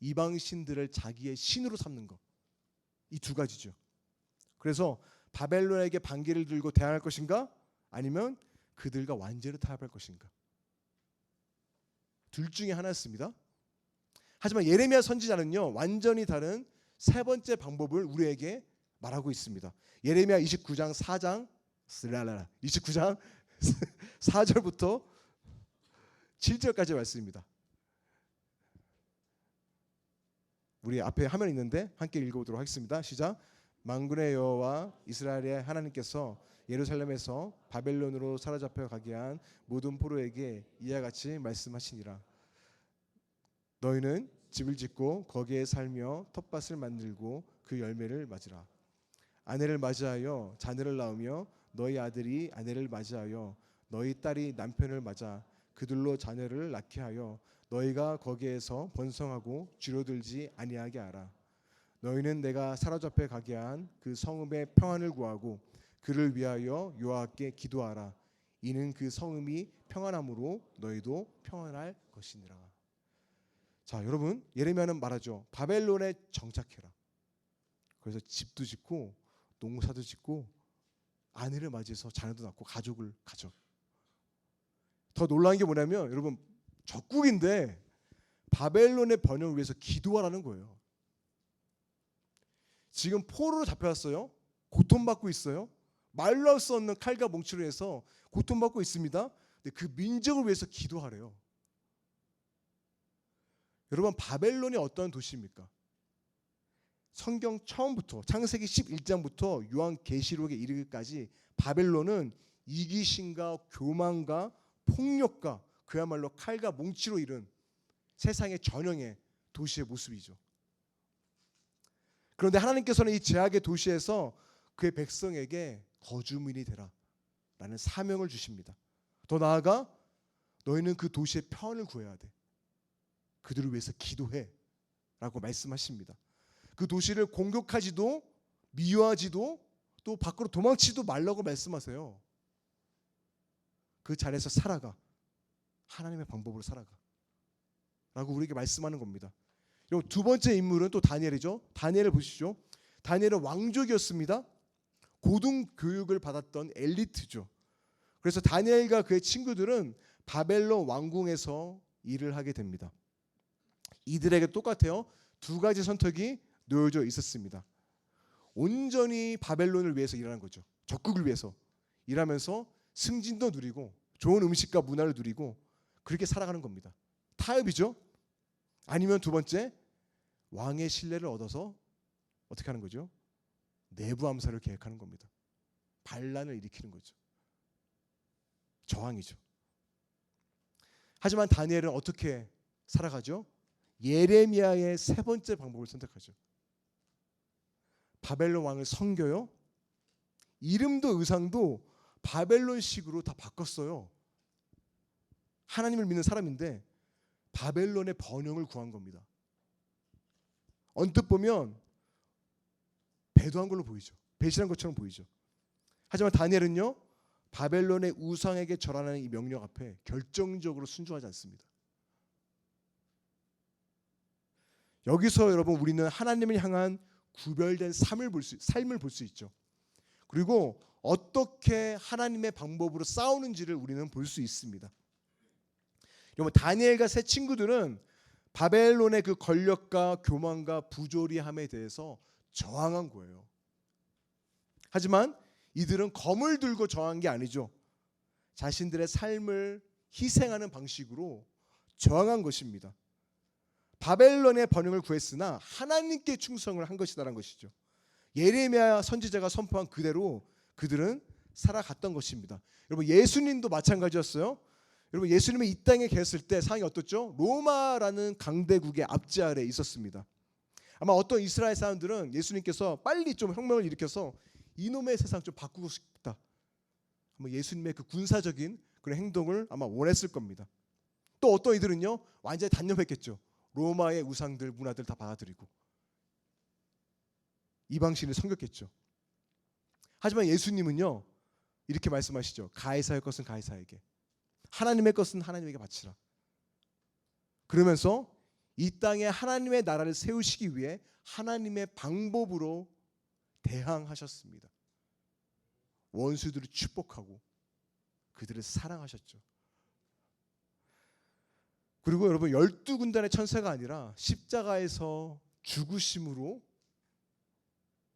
이방 신들을 자기의 신으로 삼는 것. 이 두 가지죠. 그래서 바벨론에게 반기를 들고 대항할 것인가, 아니면 그들과 완전히 타협할 것인가. 둘 중에 하나였습니다. 하지만 예레미야 선지자는요, 완전히 다른 세 번째 방법을 우리에게 말하고 있습니다. 예레미야 29장 4절부터 7절까지 말씀입니다. 우리 앞에 화면 있는데 함께 읽어보도록 하겠습니다. 시작. 만군의 여호와 이스라엘의 하나님께서 예루살렘에서 바벨론으로 사로잡혀 가게 한 모든 포로에게 이와 같이 말씀하시니라. 너희는 집을 짓고 거기에 살며 텃밭을 만들고 그 열매를 맞으라. 아내를 맞이하여 자녀를 낳으며 너희 아들이 아내를 맞이하여 너희 딸이 남편을 맞아 그들로 자녀를 낳게 하여 너희가 거기에서 번성하고 줄어들지 아니하게 하라. 너희는 내가 사로잡혀 가게 한 그 성읍의 평안을 구하고 그를 위하여 여호와께 기도하라. 이는 그 성읍이 평안함으로 너희도 평안할 것이니라. 자, 여러분, 예레미야는 말하죠. 바벨론에 정착해라. 그래서 집도 짓고 농사도 짓고 아내를 맞이해서 자녀도 낳고 가족을 가져. 더 놀라운 게 뭐냐면 여러분, 적국인데 바벨론의 번영을 위해서 기도하라는 거예요. 지금 포로로 잡혀왔어요. 고통받고 있어요. 말로 할 수 없는 칼과 몽치로 해서 고통받고 있습니다. 근데 그 민족을 위해서 기도하래요. 여러분, 바벨론이 어떤 도시입니까? 성경 처음부터 창세기 11장부터 요한계시록에 이르기까지 바벨론은 이기심과 교만과 폭력과 그야말로 칼과 몽치로 이룬 세상의 전형의 도시의 모습이죠. 그런데 하나님께서는 이 제약의 도시에서 그의 백성에게 거주민이 되라 라는 사명을 주십니다. 더 나아가 너희는 그 도시의 평안을 구해야 돼. 그들을 위해서 기도해 라고 말씀하십니다. 그 도시를 공격하지도 미워하지도 또 밖으로 도망치도 말라고 말씀하세요. 그 자리에서 살아가. 하나님의 방법으로 살아가 라고 우리에게 말씀하는 겁니다. 그리고 두 번째 인물은 또 다니엘이죠. 다니엘을 보시죠. 다니엘은 왕족이었습니다. 고등교육을 받았던 엘리트죠. 그래서 다니엘과 그의 친구들은 바벨론 왕궁에서 일을 하게 됩니다. 이들에게 똑같아요. 두 가지 선택이 놓여져 있었습니다. 온전히 바벨론을 위해서 일하는 거죠. 적국을 위해서 일하면서 승진도 누리고 좋은 음식과 문화를 누리고 그렇게 살아가는 겁니다. 타협이죠. 아니면 두 번째, 왕의 신뢰를 얻어서 어떻게 하는 거죠? 내부 암살을 계획하는 겁니다. 반란을 일으키는 거죠. 저항이죠. 하지만 다니엘은 어떻게 살아가죠? 예레미야의 세 번째 방법을 선택하죠. 바벨론 왕을 섬겨요. 이름도 의상도 바벨론식으로 다 바꿨어요. 하나님을 믿는 사람인데 바벨론의 번영을 구한 겁니다. 언뜻 보면 배도한 걸로 보이죠. 배신한 것처럼 보이죠. 하지만 다니엘은요, 바벨론의 우상에게 절하는 이 명령 앞에 결정적으로 순종하지 않습니다. 여기서 여러분, 우리는 하나님을 향한 구별된 삶을 볼 수 있죠. 그리고 어떻게 하나님의 방법으로 싸우는지를 우리는 볼 수 있습니다. 여러분, 다니엘과 세 친구들은 바벨론의 그 권력과 교만과 부조리함에 대해서 저항한 거예요. 하지만 이들은 검을 들고 저항한 게 아니죠. 자신들의 삶을 희생하는 방식으로 저항한 것입니다. 바벨론의 번영을 구했으나 하나님께 충성을 한 것이다라는 것이죠. 예레미야 선지자가 선포한 그대로 그들은 살아갔던 것입니다. 여러분, 예수님도 마찬가지였어요. 여러분, 예수님이 이 땅에 계셨을 때 상황이 어떻죠? 로마라는 강대국의 압제 아래에 있었습니다. 아마 어떤 이스라엘 사람들은 예수님께서 빨리 좀 혁명을 일으켜서 이놈의 세상 좀 바꾸고 싶다. 아마 예수님의 그 군사적인 그런 행동을 아마 원했을 겁니다. 또 어떤 이들은요, 완전히 단념했겠죠. 로마의 우상들, 문화들 다 받아들이고 이방신을 섬겼겠죠. 하지만 예수님은요, 이렇게 말씀하시죠. 가이사의 것은 가이사에게, 하나님의 것은 하나님에게 바치라. 그러면서 이 땅에 하나님의 나라를 세우시기 위해 하나님의 방법으로 대항하셨습니다. 원수들을 축복하고 그들을 사랑하셨죠. 그리고 여러분, 12군단의 천사가 아니라 십자가에서 죽으심으로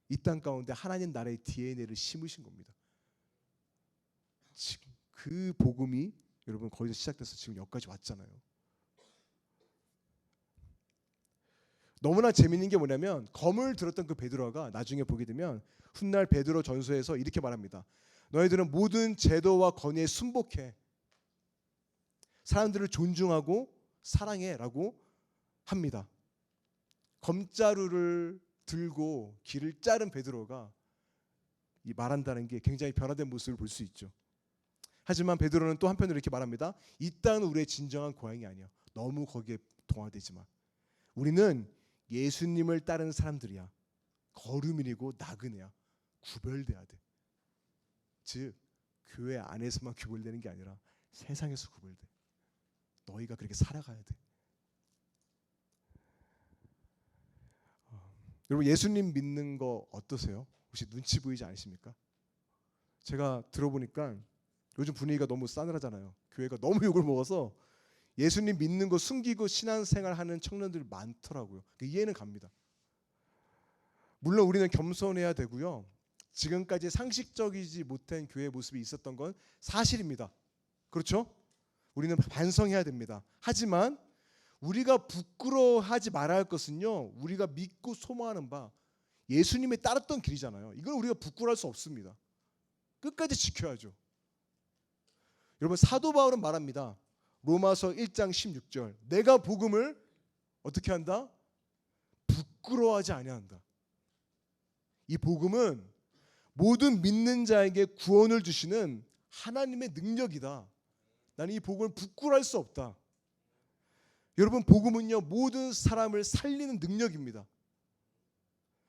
이 땅 가운데 하나님 나라의 DNA를 심으신 겁니다. 지금 그 복음이 여러분 거기서 시작돼서 지금 여기까지 왔잖아요. 너무나 재밌는 게 뭐냐면 검을 들었던 그 베드로가 나중에 보게 되면 훗날 베드로 전서에서 이렇게 말합니다. 너희들은 모든 제도와 권위에 순복해. 사람들을 존중하고 사랑해라고 합니다. 검자루를 들고 길을 자른 베드로가 이 말한다는 게 굉장히 변화된 모습을 볼 수 있죠. 하지만 베드로는 또 한편으로 이렇게 말합니다. 이 땅은 우리의 진정한 고향이 아니야. 너무 거기에 동화되지 마. 우리는 예수님을 따르는 사람들이야. 거루민이고 나그네야. 구별돼야 돼. 즉 교회 안에서만 구별되는 게 아니라 세상에서 구별돼. 너희가 그렇게 살아가야 돼. 여러분 예수님 믿는 거 어떠세요? 혹시 눈치 보이지 않으십니까? 제가 들어보니까 요즘 분위기가 너무 싸늘하잖아요. 교회가 너무 욕을 먹어서 예수님 믿는 거 숨기고 신앙생활하는 청년들이 많더라고요. 이해는 갑니다. 물론 우리는 겸손해야 되고요. 지금까지 상식적이지 못한 교회 모습이 있었던 건 사실입니다. 그렇죠? 우리는 반성해야 됩니다. 하지만 우리가 부끄러워하지 말아야 할 것은요. 우리가 믿고 소망하는 바 예수님이 따랐던 길이잖아요. 이건 우리가 부끄러워할 수 없습니다. 끝까지 지켜야죠. 여러분 사도 바울은 말합니다. 로마서 1장 16절. 내가 복음을 어떻게 한다? 부끄러워하지 아니한다. 이 복음은 모든 믿는 자에게 구원을 주시는 하나님의 능력이다. 나는 이 복음을 부끄러워할 수 없다. 여러분 복음은요 모든 사람을 살리는 능력입니다.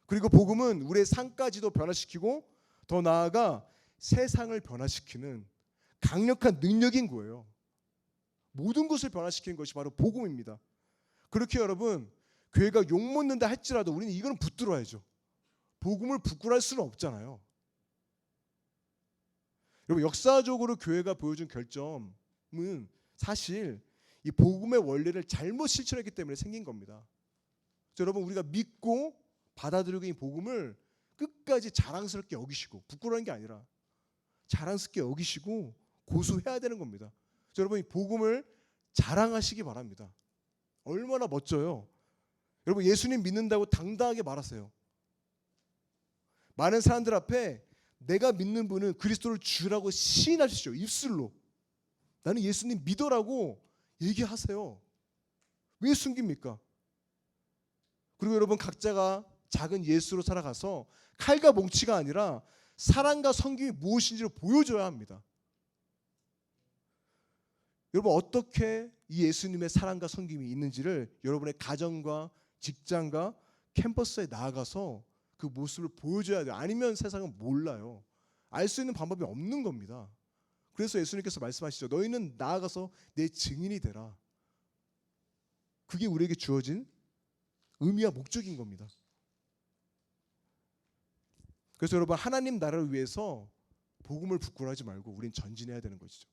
그리고 복음은 우리의 삶까지도 변화시키고 더 나아가 세상을 변화시키는 강력한 능력인 거예요. 모든 것을 변화시키는 것이 바로 복음입니다. 그렇게 여러분 교회가 욕먹는다 할지라도 우리는 이거는 붙들어야죠. 복음을 부끄러워할 수는 없잖아요. 여러분 역사적으로 교회가 보여준 결점은 사실 이 복음의 원리를 잘못 실천했기 때문에 생긴 겁니다. 여러분 우리가 믿고 받아들이고 이 복음을 끝까지 자랑스럽게 여기시고 부끄러운 게 아니라 자랑스럽게 여기시고 고수해야 되는 겁니다. 여러분 이 복음을 자랑하시기 바랍니다. 얼마나 멋져요. 여러분 예수님 믿는다고 당당하게 말하세요. 많은 사람들 앞에 내가 믿는 분은 그리스도를 주라고 시인하십시오. 입술로. 나는 예수님 믿어라고 얘기하세요. 왜 숨깁니까? 그리고 여러분 각자가 작은 예수로 살아가서 칼과 몽치가 아니라 사랑과 섬김이 무엇인지를 보여줘야 합니다. 여러분 어떻게 이 예수님의 사랑과 섬김이 있는지를 여러분의 가정과 직장과 캠퍼스에 나아가서 그 모습을 보여줘야 돼요. 아니면 세상은 몰라요. 알 수 있는 방법이 없는 겁니다. 그래서 예수님께서 말씀하시죠. 너희는 나아가서 내 증인이 되라. 그게 우리에게 주어진 의미와 목적인 겁니다. 그래서 여러분 하나님 나라를 위해서 복음을 부끄러워하지 말고 우린 전진해야 되는 것이죠.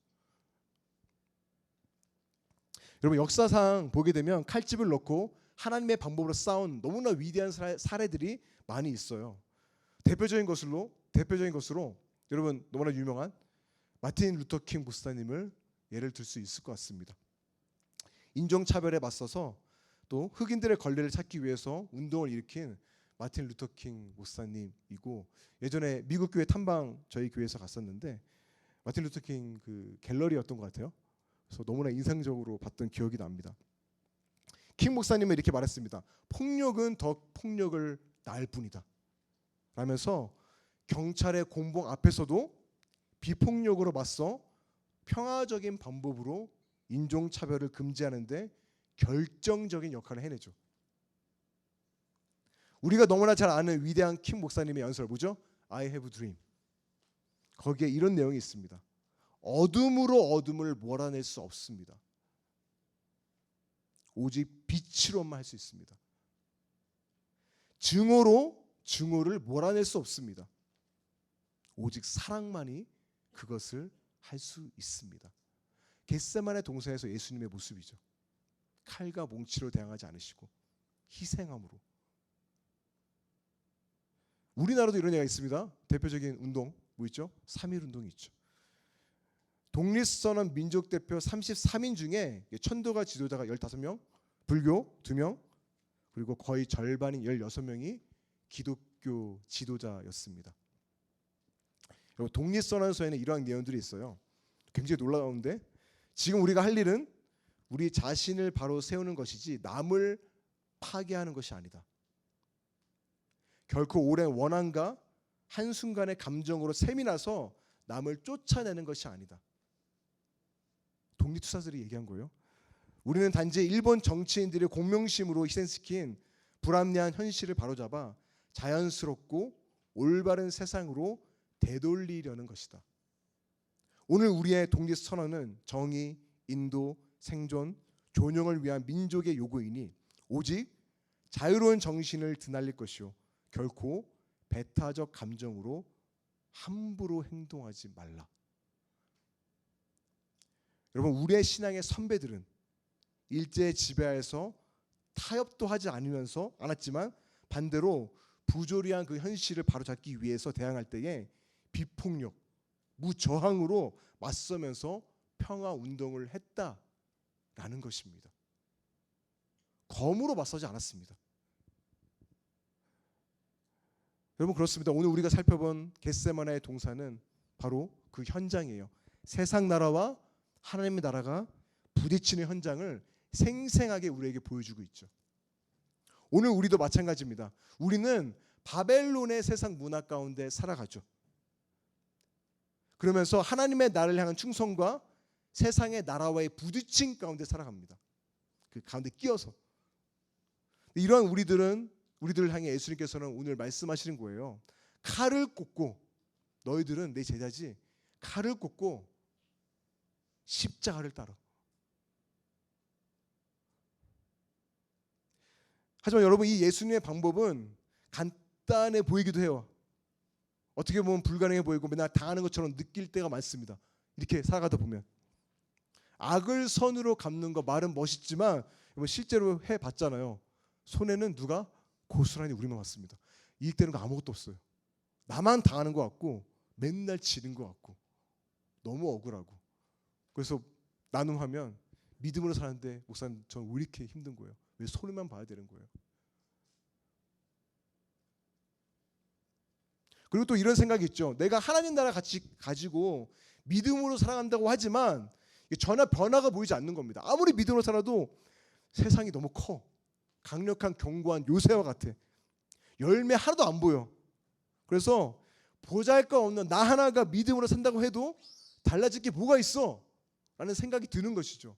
여러분 역사상 보게 되면 칼집을 넣고 하나님의 방법으로 싸운 너무나 위대한 사례들이 많이 있어요. 대표적인 것으로 여러분 너무나 유명한 마틴 루터 킹 목사님을 예를 들 수 있을 것 같습니다. 인종차별에 맞서서 또 흑인들의 권리를 찾기 위해서 운동을 일으킨 마틴 루터 킹 목사님이고 예전에 미국 교회 탐방 저희 교회에서 갔었는데 마틴 루터 킹 그 갤러리였던 것 같아요. 그래서 너무나 인상적으로 봤던 기억이 납니다. 킹 목사님은 이렇게 말했습니다. 폭력은 더 폭력을 낳을 뿐이다. 라면서 경찰의 공봉 앞에서도 비폭력으로 맞서 평화적인 방법으로 인종차별을 금지하는데 결정적인 역할을 해내죠. 우리가 너무나 잘 아는 위대한 킹 목사님의 연설 뭐죠? I have a dream. 거기에 이런 내용이 있습니다. 어둠으로 어둠을 몰아낼 수 없습니다. 오직 빛으로만 할 수 있습니다. 증오로 증오를 몰아낼 수 없습니다. 오직 사랑만이 그것을 할 수 있습니다. 겟세마네 동산에서 예수님의 모습이죠. 칼과 몽치로 대항하지 않으시고 희생함으로. 우리나라도 이런 예가 있습니다. 대표적인 운동 뭐 있죠? 3.1 운동이 있죠. 독립선언 민족대표 33인 중에 천도가 지도자가 15명, 불교 2명, 그리고 거의 절반인 16명이 기독교 지도자였습니다. 여러분, 독립선언서에는 이러한 내용들이 있어요. 굉장히 놀라운데, 지금 우리가 할 일은 우리 자신을 바로 세우는 것이지 남을 파괴하는 것이 아니다. 결코 오랜 원한과 한순간의 감정으로 셈이 나서 남을 쫓아내는 것이 아니다. 독립투사들이 얘기한 거예요. 우리는 단지 일본 정치인들의 공명심으로 희생시킨 불합리한 현실을 바로잡아 자연스럽고 올바른 세상으로 되돌리려는 것이다. 오늘 우리의 독립선언은 정의, 인도, 생존, 존영을 위한 민족의 요구이니 오직 자유로운 정신을 드날릴 것이요 결코 배타적 감정으로 함부로 행동하지 말라. 여러분, 우리의 신앙의 선배들은 일제 지배하에서 타협도 하지 않았지만 반대로 부조리한 그 현실을 바로잡기 위해서 대항할 때에 비폭력, 무저항으로 맞서면서 평화 운동을 했다라는 것입니다. 검으로 맞서지 않았습니다. 여러분, 그렇습니다. 오늘 우리가 살펴본 겟세마네의 동산은 바로 그 현장이에요. 세상 나라와 하나님의 나라가 부딪히는 현장을 생생하게 우리에게 보여주고 있죠. 오늘 우리도 마찬가지입니다. 우리는 바벨론의 세상 문화 가운데 살아가죠. 그러면서 하나님의 나라를 향한 충성과 세상의 나라와의 부딪힘 가운데 살아갑니다. 그 가운데 끼어서. 이러한 우리들을 향해 예수님께서는 오늘 말씀하시는 거예요. 칼을 꽂고, 너희들은 내 제자지, 칼을 꽂고 십자가를 따라. 하지만 여러분, 이 예수님의 방법은 간단해 보이기도 해요. 어떻게 보면 불가능해 보이고 맨날 당하는 것처럼 느낄 때가 많습니다. 이렇게 살아가다 보면 악을 선으로 갚는 거 말은 멋있지만 실제로 해봤잖아요. 손해는 누가? 고스란히 우리만 받습니다. 이익되는 거 아무것도 없어요. 나만 당하는 것 같고 맨날 지는 것 같고 너무 억울하고. 그래서 나눔하면 믿음으로 사는데 목사님 저는 왜 이렇게 힘든 거예요? 왜 손해만 봐야 되는 거예요? 그리고 또 이런 생각이 있죠. 내가 하나님 나라 같이 가지고 믿음으로 살아간다고 하지만 전혀 변화가 보이지 않는 겁니다. 아무리 믿음으로 살아도 세상이 너무 커. 강력한 견고한 요새와 같아. 열매 하나도 안 보여. 그래서 보잘것없는 나 하나가 믿음으로 산다고 해도 달라질 게 뭐가 있어? 라는 생각이 드는 것이죠.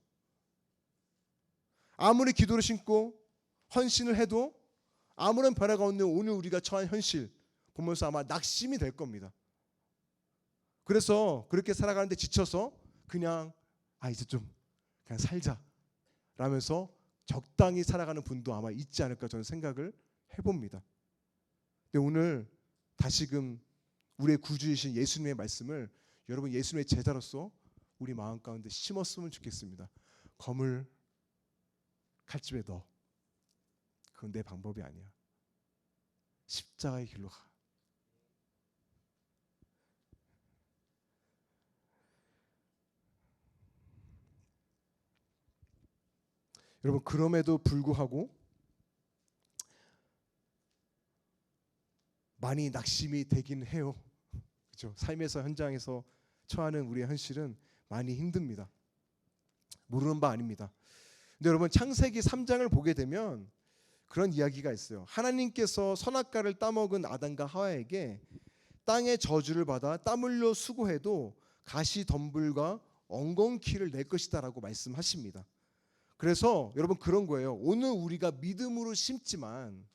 아무리 기도를 신고 헌신을 해도 아무런 변화가 없는 오늘 우리가 처한 현실 보면서 아마 낙심이 될 겁니다. 그래서 그렇게 살아가는데 지쳐서 그냥 이제 좀 그냥 살자 라면서 적당히 살아가는 분도 아마 있지 않을까 저는 생각을 해봅니다. 근데 오늘 다시금 우리의 구주이신 예수님의 말씀을 여러분 예수님의 제자로서 우리 마음 가운데 심었으면 좋겠습니다. 검을 칼집에 넣어. 그건 내 방법이 아니야. 십자가의 길로 가. 여러분, 그럼에도 불구하고 많이 낙심이 되긴 해요. 그렇죠? 삶에서 현장에서 처하는 우리의 현실은 많이 힘듭니다. 모르는 바 아닙니다. 근데 여러분, 창세기 3장을 보게 되면 그런 이야기가 있어요. 하나님께서 선악과를 따먹은 아담과 하와에게 땅의 저주를 받아 땀 흘려 수고해도 가시덤불과 엉겅퀴를 낼 것이다라고 말씀하십니다. 그래서 여러분 그런 거예요. 오늘 우리가 믿음으로 심지만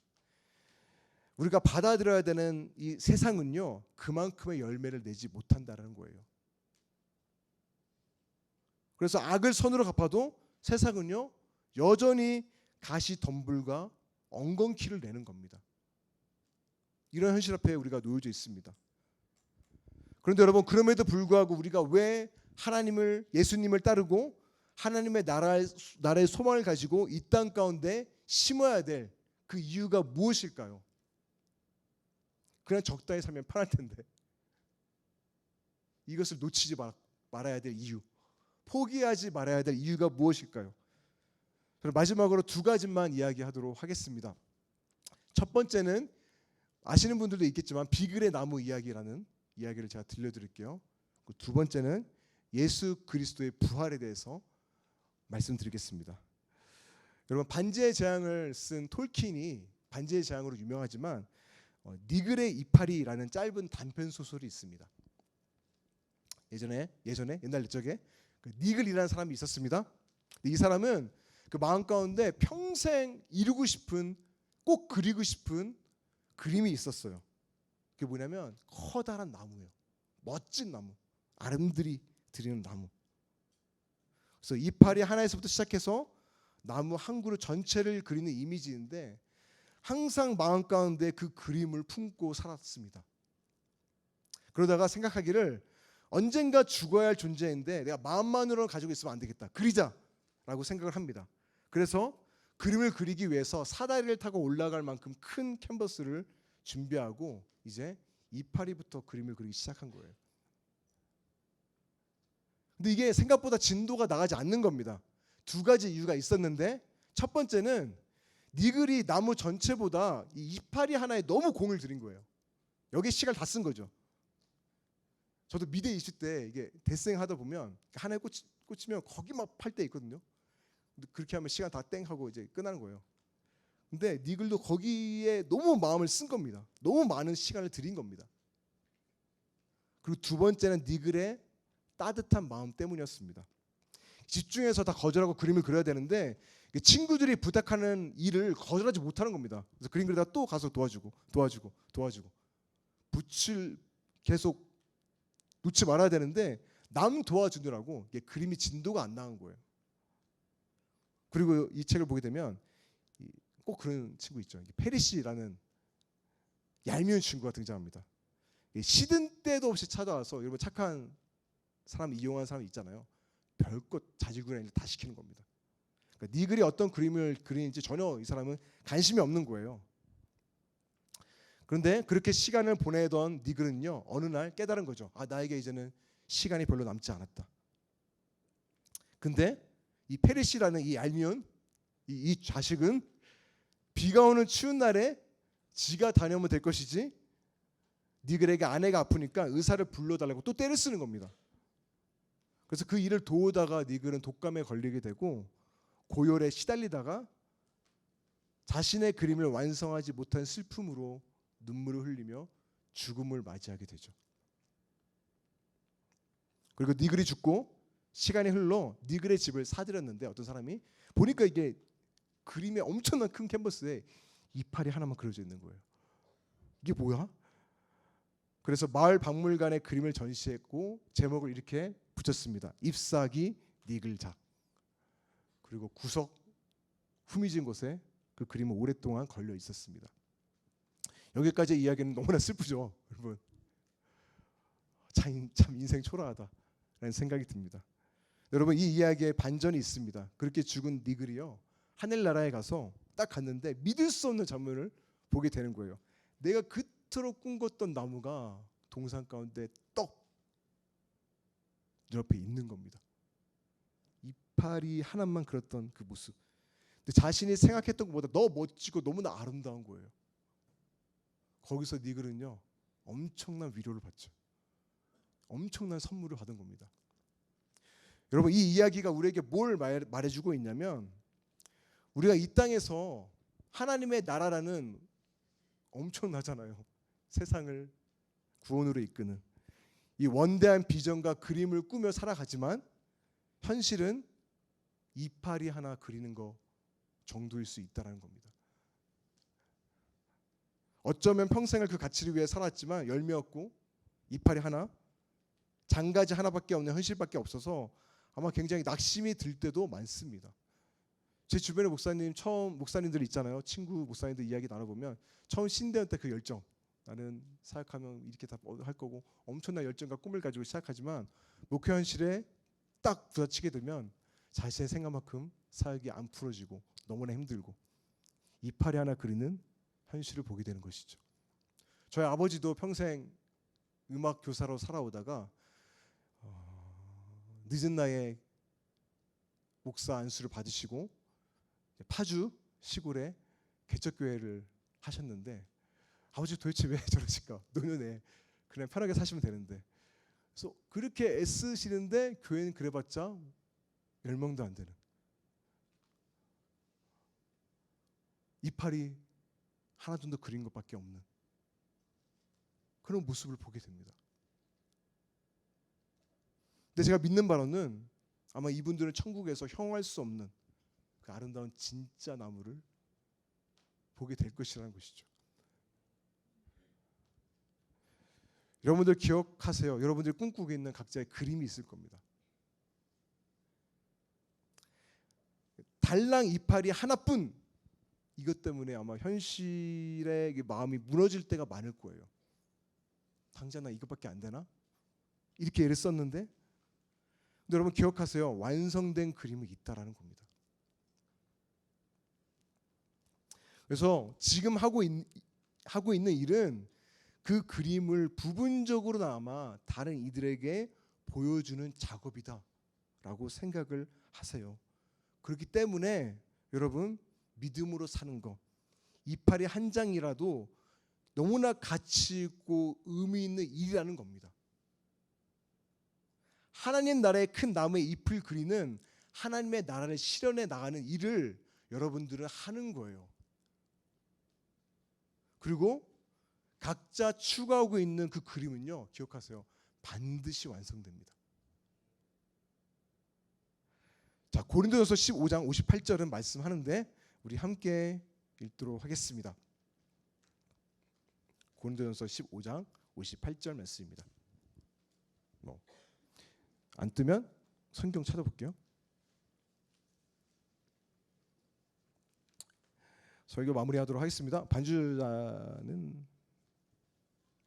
우리가 받아들여야 되는 이 세상은요 그만큼의 열매를 내지 못한다는 거예요. 그래서 악을 선으로 갚아도 세상은요 여전히 가시덤불과 엉겅퀴를 내는 겁니다. 이런 현실 앞에 우리가 놓여져 있습니다. 그런데 여러분, 그럼에도 불구하고 우리가 왜 하나님을, 예수님을 따르고 하나님의 나라의 소망을 가지고 이 땅 가운데 심어야 될 그 이유가 무엇일까요? 그냥 적당히 살면 편할 텐데. 이것을 놓치지 말아야 될 이유, 포기하지 말아야 될 이유가 무엇일까요? 그럼 마지막으로 두 가지만 이야기하도록 하겠습니다. 첫 번째는 아시는 분들도 있겠지만 비글의 나무 이야기라는 이야기를 제가 들려드릴게요. 두 번째는 예수 그리스도의 부활에 대해서 말씀드리겠습니다. 여러분, 반지의 제왕을 쓴 톨킨이 반지의 제왕으로 유명하지만 니글의 이파리라는 짧은 단편 소설이 있습니다. 예전에 옛날 옛적에 그 니글이라는 사람이 있었습니다. 이 사람은 그 마음 가운데 평생 이루고 싶은, 꼭 그리고 싶은 그림이 있었어요. 그게 뭐냐면 커다란 나무예요. 멋진 나무, 아름드리 드리는 나무. 그래서 이파리 하나에서부터 시작해서 나무 한 그루 전체를 그리는 이미지인데 항상 마음 가운데 그 그림을 품고 살았습니다. 그러다가 생각하기를 언젠가 죽어야 할 존재인데 내가 마음만으로는 가지고 있으면 안 되겠다. 그리자라고 생각을 합니다. 그래서 그림을 그리기 위해서 사다리를 타고 올라갈 만큼 큰 캔버스를 준비하고 이제 이파리부터 그림을 그리기 시작한 거예요. 근데 이게 생각보다 진도가 나가지 않는 겁니다. 두 가지 이유가 있었는데, 첫 번째는 니글이 나무 전체보다 이 이파리 하나에 너무 공을 들인 거예요. 여기 시간을 다 쓴 거죠. 저도 미대 있을 때 이게 데생 하다 보면 하나에 꽂히면 거기 막 팔 때 있거든요. 근데 그렇게 하면 시간 다 땡 하고 이제 끝나는 거예요. 근데 니글도 거기에 너무 마음을 쓴 겁니다. 너무 많은 시간을 들인 겁니다. 그리고 두 번째는 니글의 따뜻한 마음 때문이었습니다. 집중해서 다 거절하고 그림을 그려야 되는데 친구들이 부탁하는 일을 거절하지 못하는 겁니다. 그래서 그림 그리다가 또 가서 도와주고 붓을 계속 놓지 말아야 되는데 남 도와주느라고 이게 그림이 진도가 안 나온 거예요. 그리고 이 책을 보게 되면 꼭 그런 친구 있죠. 페리시라는 얄미운 친구가 등장합니다. 시든 때도 없이 찾아와서 여러분 착한 사람 이용한 사람 있잖아요. 별것 자질구레한 일 다 시키는 겁니다. 그러니까 니글이 어떤 그림을 그리는지 전혀 이 사람은 관심이 없는 거예요. 그런데 그렇게 시간을 보내던 니글은요, 어느 날 깨달은 거죠. 아, 나에게 이제는 시간이 별로 남지 않았다. 근데 이 페리시라는 이 얄미운 이 자식은 비가 오는 추운 날에 지가 다녀오면 될 것이지 니글에게 아내가 아프니까 의사를 불러달라고 또 떼를 쓰는 겁니다. 그래서 그 일을 도우다가 니글은 독감에 걸리게 되고 고열에 시달리다가 자신의 그림을 완성하지 못한 슬픔으로 눈물을 흘리며 죽음을 맞이하게 되죠. 그리고 니글이 죽고 시간이 흘러 니글의 집을 사들였는데 어떤 사람이 보니까 이게 그림에 엄청난 큰 캔버스에 이파리 하나만 그려져 있는 거예요. 이게 뭐야? 그래서 마을 박물관에 그림을 전시했고 제목을 이렇게 붙였습니다. 잎사귀 니글작. 그리고 구석 후미진 곳에 그 그림은 오랫동안 걸려 있었습니다. 여기까지 이야기는 너무나 슬프죠, 여러분. 참 인생 초라하다라는 생각이 듭니다. 여러분, 이 이야기에 반전이 있습니다. 그렇게 죽은 니글이요, 하늘나라에 가서 딱 갔는데 믿을 수 없는 장면을 보게 되는 거예요. 내가 그토록 꿈꿨던 나무가 동산 가운데 떡 눈앞에 있는 겁니다. 이파리 하나만 그렸던 그 모습. 근데 자신이 생각했던 것보다 더 멋지고 너무나 아름다운 거예요. 거기서 니글은요, 엄청난 위로를 받죠. 엄청난 선물을 받은 겁니다. 여러분, 이 이야기가 우리에게 뭘 말해주고 있냐면, 우리가 이 땅에서 하나님의 나라라는 엄청나잖아요. 세상을 구원으로 이끄는 이 원대한 비전과 그림을 꾸며 살아가지만 현실은 이파리 하나 그리는 거 정도일 수 있다는 겁니다. 어쩌면 평생을 그 가치를 위해 살았지만 열매 없고 이파리 하나, 장가지 하나밖에 없는 현실밖에 없어서 아마 굉장히 낙심이 들 때도 많습니다. 제 주변에 목사님들 있잖아요. 친구 목사님들 이야기 나눠보면 처음 신대원 때 그 열정, 나는 사역하면 이렇게 다 할 거고 엄청난 열정과 꿈을 가지고 시작하지만 목회 현실에 딱 부딪히게 되면 자신의 생각만큼 사역이 안 풀어지고 너무나 힘들고 이파리 하나 그리는 현실을 보게 되는 것이죠. 저희 아버지도 평생 음악 교사로 살아오다가 늦은 나이에 목사 안수를 받으시고 파주 시골에 개척교회를 하셨는데 아버지 도대체 왜 저러실까? 노년에 그냥 편하게 사시면 되는데. 그래서 그렇게 애쓰시는데 교회는 그래봤자 10명도 안 되는, 이파리 하나 정도 그린 것밖에 없는 그런 모습을 보게 됩니다. 근데 제가 믿는 바로는 아마 이분들은 천국에서 형할 수 없는 그 아름다운 진짜 나무를 보게 될 것이라는 것이죠. 여러분들 기억하세요. 여러분들이 꿈꾸고 있는 각자의 그림이 있을 겁니다. 달랑 이파리 하나뿐, 이것 때문에 아마 현실의 마음이 무너질 때가 많을 거예요. 당장 나 이것밖에 안 되나? 이렇게 애를 썼는데. 근데 여러분 기억하세요. 완성된 그림이 있다라는 겁니다. 그래서 지금 하고 있는 일은 그 그림을 부분적으로나마 다른 이들에게 보여주는 작업이다라고 생각을 하세요. 그렇기 때문에 여러분 믿음으로 사는 거, 이파리 한 장이라도 너무나 가치 있고 의미 있는 일이라는 겁니다. 하나님 나라의 큰 나무의 잎을 그리는 하나님의 나라를 실현해 나가는 일을 여러분들은 하는 거예요. 그리고 각자 추구하고 있는 그 그림은요, 기억하세요. 반드시 완성됩니다. 자, 고린도전서 15장 58절은 말씀하는데 우리 함께 읽도록 하겠습니다. 고린도전서 15장 58절 말씀입니다. 안 뜨면 성경 찾아볼게요. 설교 마무리하도록 하겠습니다. 반주자는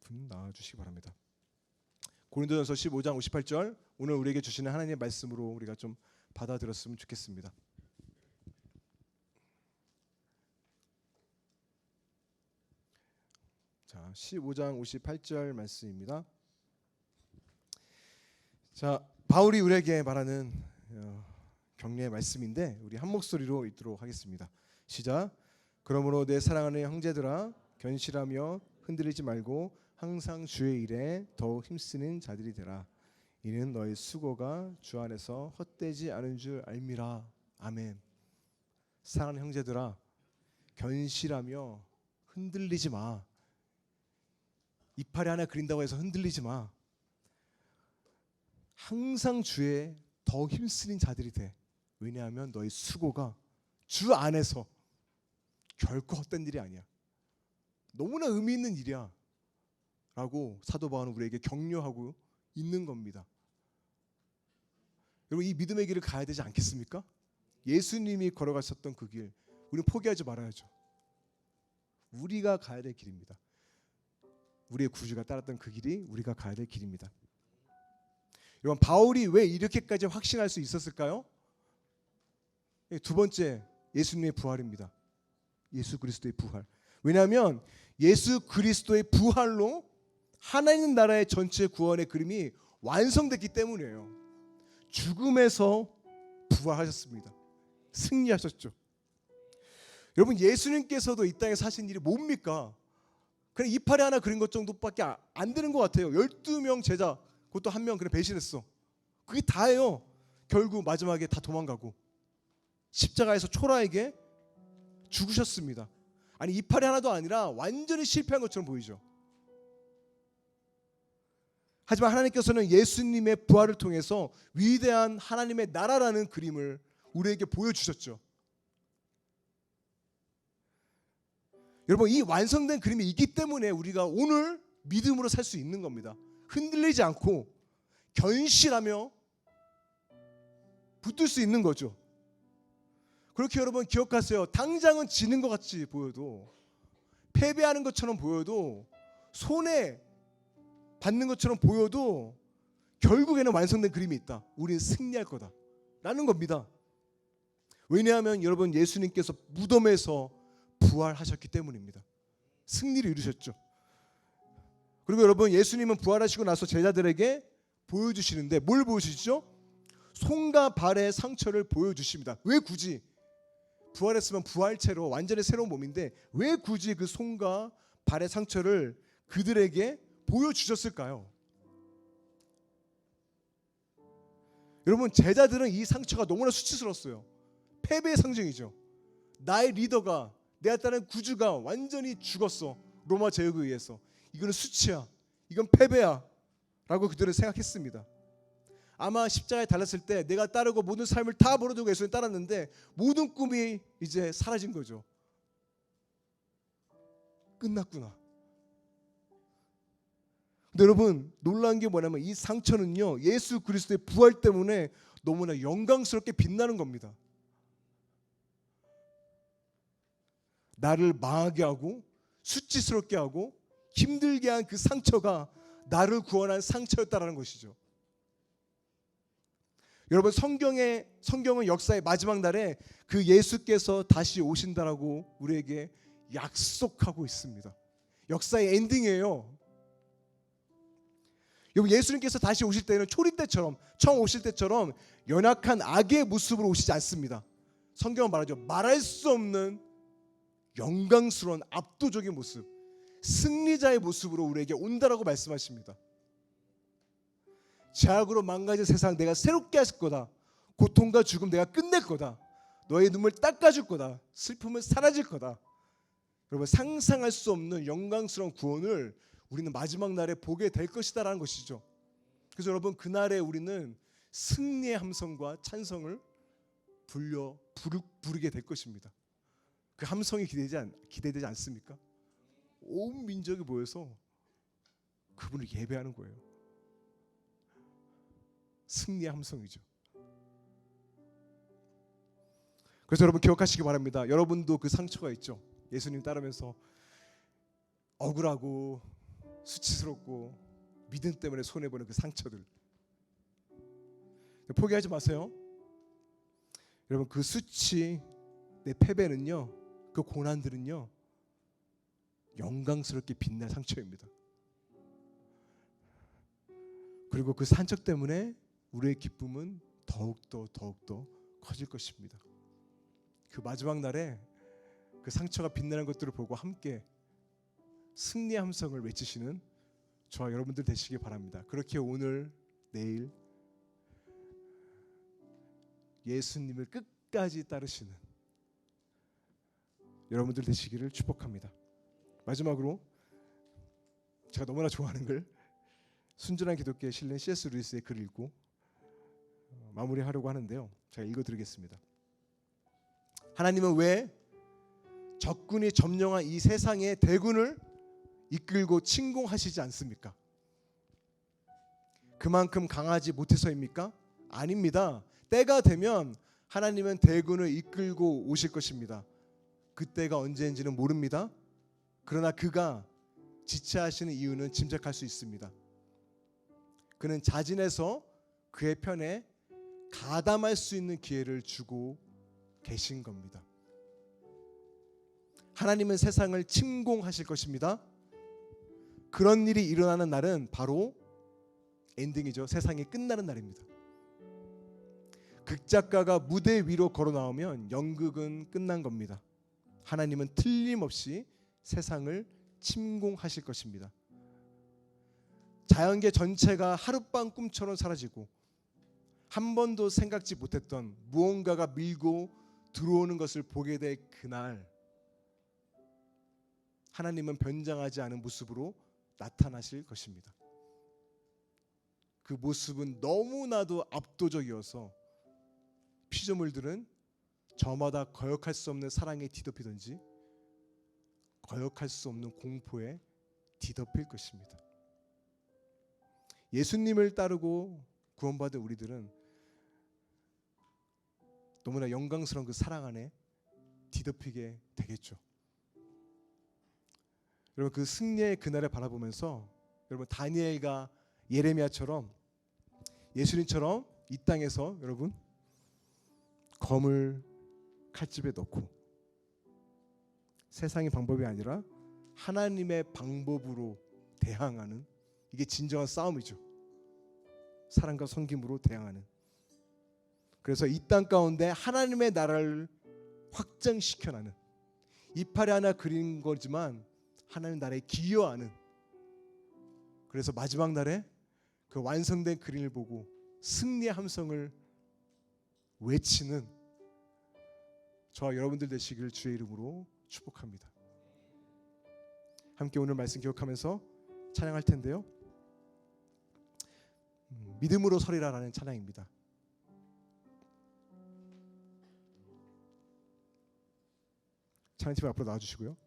분 나와주시기 바랍니다. 고린도전서 15장 58절, 오늘 우리에게 주시는 하나님의 말씀으로 우리가 좀 받아들였으면 좋겠습니다. 자, 15장 58절 말씀입니다. 자, 바울이 우리에게 말하는 격려의 말씀인데 우리 한 목소리로 읽도록 하겠습니다. 시작. 그러므로 내 사랑하는 형제들아, 견실하며 흔들리지 말고 항상 주의 일에 더욱 힘쓰는 자들이 되라. 이는 너의 수고가 주 안에서 헛되지 않은 줄 알미라. 아멘. 사랑하는 형제들아, 견실하며 흔들리지 마. 이파리 하나 그린다고 해서 흔들리지 마. 항상 주에 더 힘쓰는 자들이 돼. 왜냐하면 너의 수고가 주 안에서 결코 헛된 일이 아니야. 너무나 의미 있는 일이야 라고 사도 바울은 우리에게 격려하고 있는 겁니다. 여러분, 이 믿음의 길을 가야 되지 않겠습니까? 예수님이 걸어가셨던 그 길, 우리는 포기하지 말아야죠. 우리가 가야 될 길입니다. 우리의 구주가 따랐던 그 길이 우리가 가야 될 길입니다. 여러분, 바울이 왜 이렇게까지 확신할 수 있었을까요? 두 번째, 예수님의 부활입니다. 예수 그리스도의 부활. 왜냐하면 예수 그리스도의 부활로 하나님 나라의 전체 구원의 그림이 완성됐기 때문이에요. 죽음에서 부활하셨습니다. 승리하셨죠. 여러분, 예수님께서도 이 땅에 사신 일이 뭡니까? 그냥 이파리 하나 그린 것 정도밖에 안 되는 것 같아요. 12명 제자, 그것도 한 명 그냥 배신했어. 그게 다예요. 결국 마지막에 다 도망가고 십자가에서 초라하게 죽으셨습니다. 아니, 이파리 하나도 아니라 완전히 실패한 것처럼 보이죠. 하지만 하나님께서는 예수님의 부활을 통해서 위대한 하나님의 나라라는 그림을 우리에게 보여주셨죠. 여러분, 이 완성된 그림이 있기 때문에 우리가 오늘 믿음으로 살 수 있는 겁니다. 흔들리지 않고 견실하며 붙들 수 있는 거죠. 그렇게 여러분 기억하세요. 당장은 지는 것 같이 보여도, 패배하는 것처럼 보여도, 손해 받는 것처럼 보여도 결국에는 완성된 그림이 있다. 우리는 승리할 거다 라는 겁니다. 왜냐하면 여러분, 예수님께서 무덤에서 부활하셨기 때문입니다. 승리를 이루셨죠. 그리고 여러분, 예수님은 부활하시고 나서 제자들에게 보여주시는데 뭘 보여주시죠? 손과 발의 상처를 보여주십니다. 왜 굳이? 부활했으면 부활체로 완전히 새로운 몸인데 왜 굳이 그 손과 발의 상처를 그들에게 보여주셨을까요? 여러분, 제자들은 이 상처가 너무나 수치스러웠어요. 패배의 상징이죠. 나의 리더가, 내가 따른 구주가 완전히 죽었어. 로마 제국에 의해서. 이거는 수치야. 이건 패배야. 라고 그들은 생각했습니다. 아마 십자가에 달렸을 때 내가 따르고 모든 삶을 다 버려두고 예수님 따랐는데 모든 꿈이 이제 사라진 거죠. 끝났구나. 근데 여러분, 놀라운 게 뭐냐면 이 상처는요, 예수 그리스도의 부활 때문에 너무나 영광스럽게 빛나는 겁니다. 나를 망하게 하고 수치스럽게 하고 힘들게 한 그 상처가 나를 구원한 상처였다라는 것이죠. 여러분, 성경은 역사의 마지막 날에 그 예수께서 다시 오신다라고 우리에게 약속하고 있습니다. 역사의 엔딩이에요. 여러분, 예수님께서 다시 오실 때는 초리 때처럼, 처음 오실 때처럼 연약한 악의 모습으로 오시지 않습니다. 성경은 말하죠. 말할 수 없는 영광스러운 압도적인 모습, 승리자의 모습으로 우리에게 온다라고 말씀하십니다. 죄악으로 망가진 세상 내가 새롭게 하실 거다. 고통과 죽음 내가 끝낼 거다. 너의 눈물 닦아줄 거다. 슬픔은 사라질 거다. 여러분, 상상할 수 없는 영광스러운 구원을 우리는 마지막 날에 보게 될 것이다라는 것이죠. 그래서 여러분, 그날에 우리는 승리의 함성과 찬성을 부르게 될 것입니다. 그 함성이 기대되지 않습니까? 온 민족이 모여서 그분을 예배하는 거예요. 승리의 함성이죠. 그래서 여러분, 기억하시기 바랍니다. 여러분도 그 상처가 있죠. 예수님 따르면서 억울하고 수치스럽고 믿음 때문에 손해보는 그 상처들, 포기하지 마세요. 여러분, 그 수치, 내 패배는요, 그 고난들은요, 영광스럽게 빛날 상처입니다. 그리고 그 상처 때문에 우리의 기쁨은 더욱더 커질 것입니다. 그 마지막 날에 그 상처가 빛나는 것들을 보고 함께 승리의 함성을 외치시는 저와 여러분들 되시기 바랍니다. 그렇게 오늘 내일 예수님을 끝까지 따르시는 여러분들 되시기를 축복합니다. 마지막으로 제가 너무나 좋아하는 글, 순전한 기독교에 실린 C.S. 루이스의 글을 읽고 마무리하려고 하는데요. 제가 읽어드리겠습니다. 하나님은 왜 적군이 점령한 이 세상의 대군을 이끌고 침공하시지 않습니까? 그만큼 강하지 못해서입니까? 아닙니다. 때가 되면 하나님은 대군을 이끌고 오실 것입니다. 그때가 언제인지는 모릅니다. 그러나 그가 지체하시는 이유는 짐작할 수 있습니다. 그는 자진해서 그의 편에 가담할 수 있는 기회를 주고 계신 겁니다. 하나님은 세상을 침공하실 것입니다. 그런 일이 일어나는 날은 바로 엔딩이죠. 세상이 끝나는 날입니다. 극작가가 무대 위로 걸어 나오면 연극은 끝난 겁니다. 하나님은 틀림없이 세상을 침공하실 것입니다. 자연계 전체가 하룻밤 꿈처럼 사라지고 한 번도 생각지 못했던 무언가가 밀고 들어오는 것을 보게 될 그날, 하나님은 변장하지 않은 모습으로 나타나실 것입니다. 그 모습은 너무나도 압도적이어서 피조물들은 저마다 거역할 수 없는 사랑에 뒤덮이든지 거역할 수 없는 공포에 뒤덮일 것입니다. 예수님을 따르고 구원받은 우리들은 너무나 영광스러운 그 사랑 안에 뒤덮이게 되겠죠. 여러분, 그 승리의 그날을 바라보면서 여러분, 다니엘과 예레미야처럼 예수님처럼 이 땅에서 여러분 검을 칼집에 넣고 세상의 방법이 아니라 하나님의 방법으로 대항하는, 이게 진정한 싸움이죠. 사랑과 섬김으로 대항하는. 그래서 이 땅 가운데 하나님의 나라를 확장시켜 나는, 이파리 하나 그린 거지만 하나님 나라에 기여하는, 그래서 마지막 날에 그 완성된 그림을 보고 승리의 함성을 외치는 저와 여러분들 되시기를 주의 이름으로 축복합니다. 함께 오늘 말씀 기억하면서 찬양할 텐데요. 믿음으로 서리라라는 찬양입니다. 찬양팀 앞으로 나와주시고요.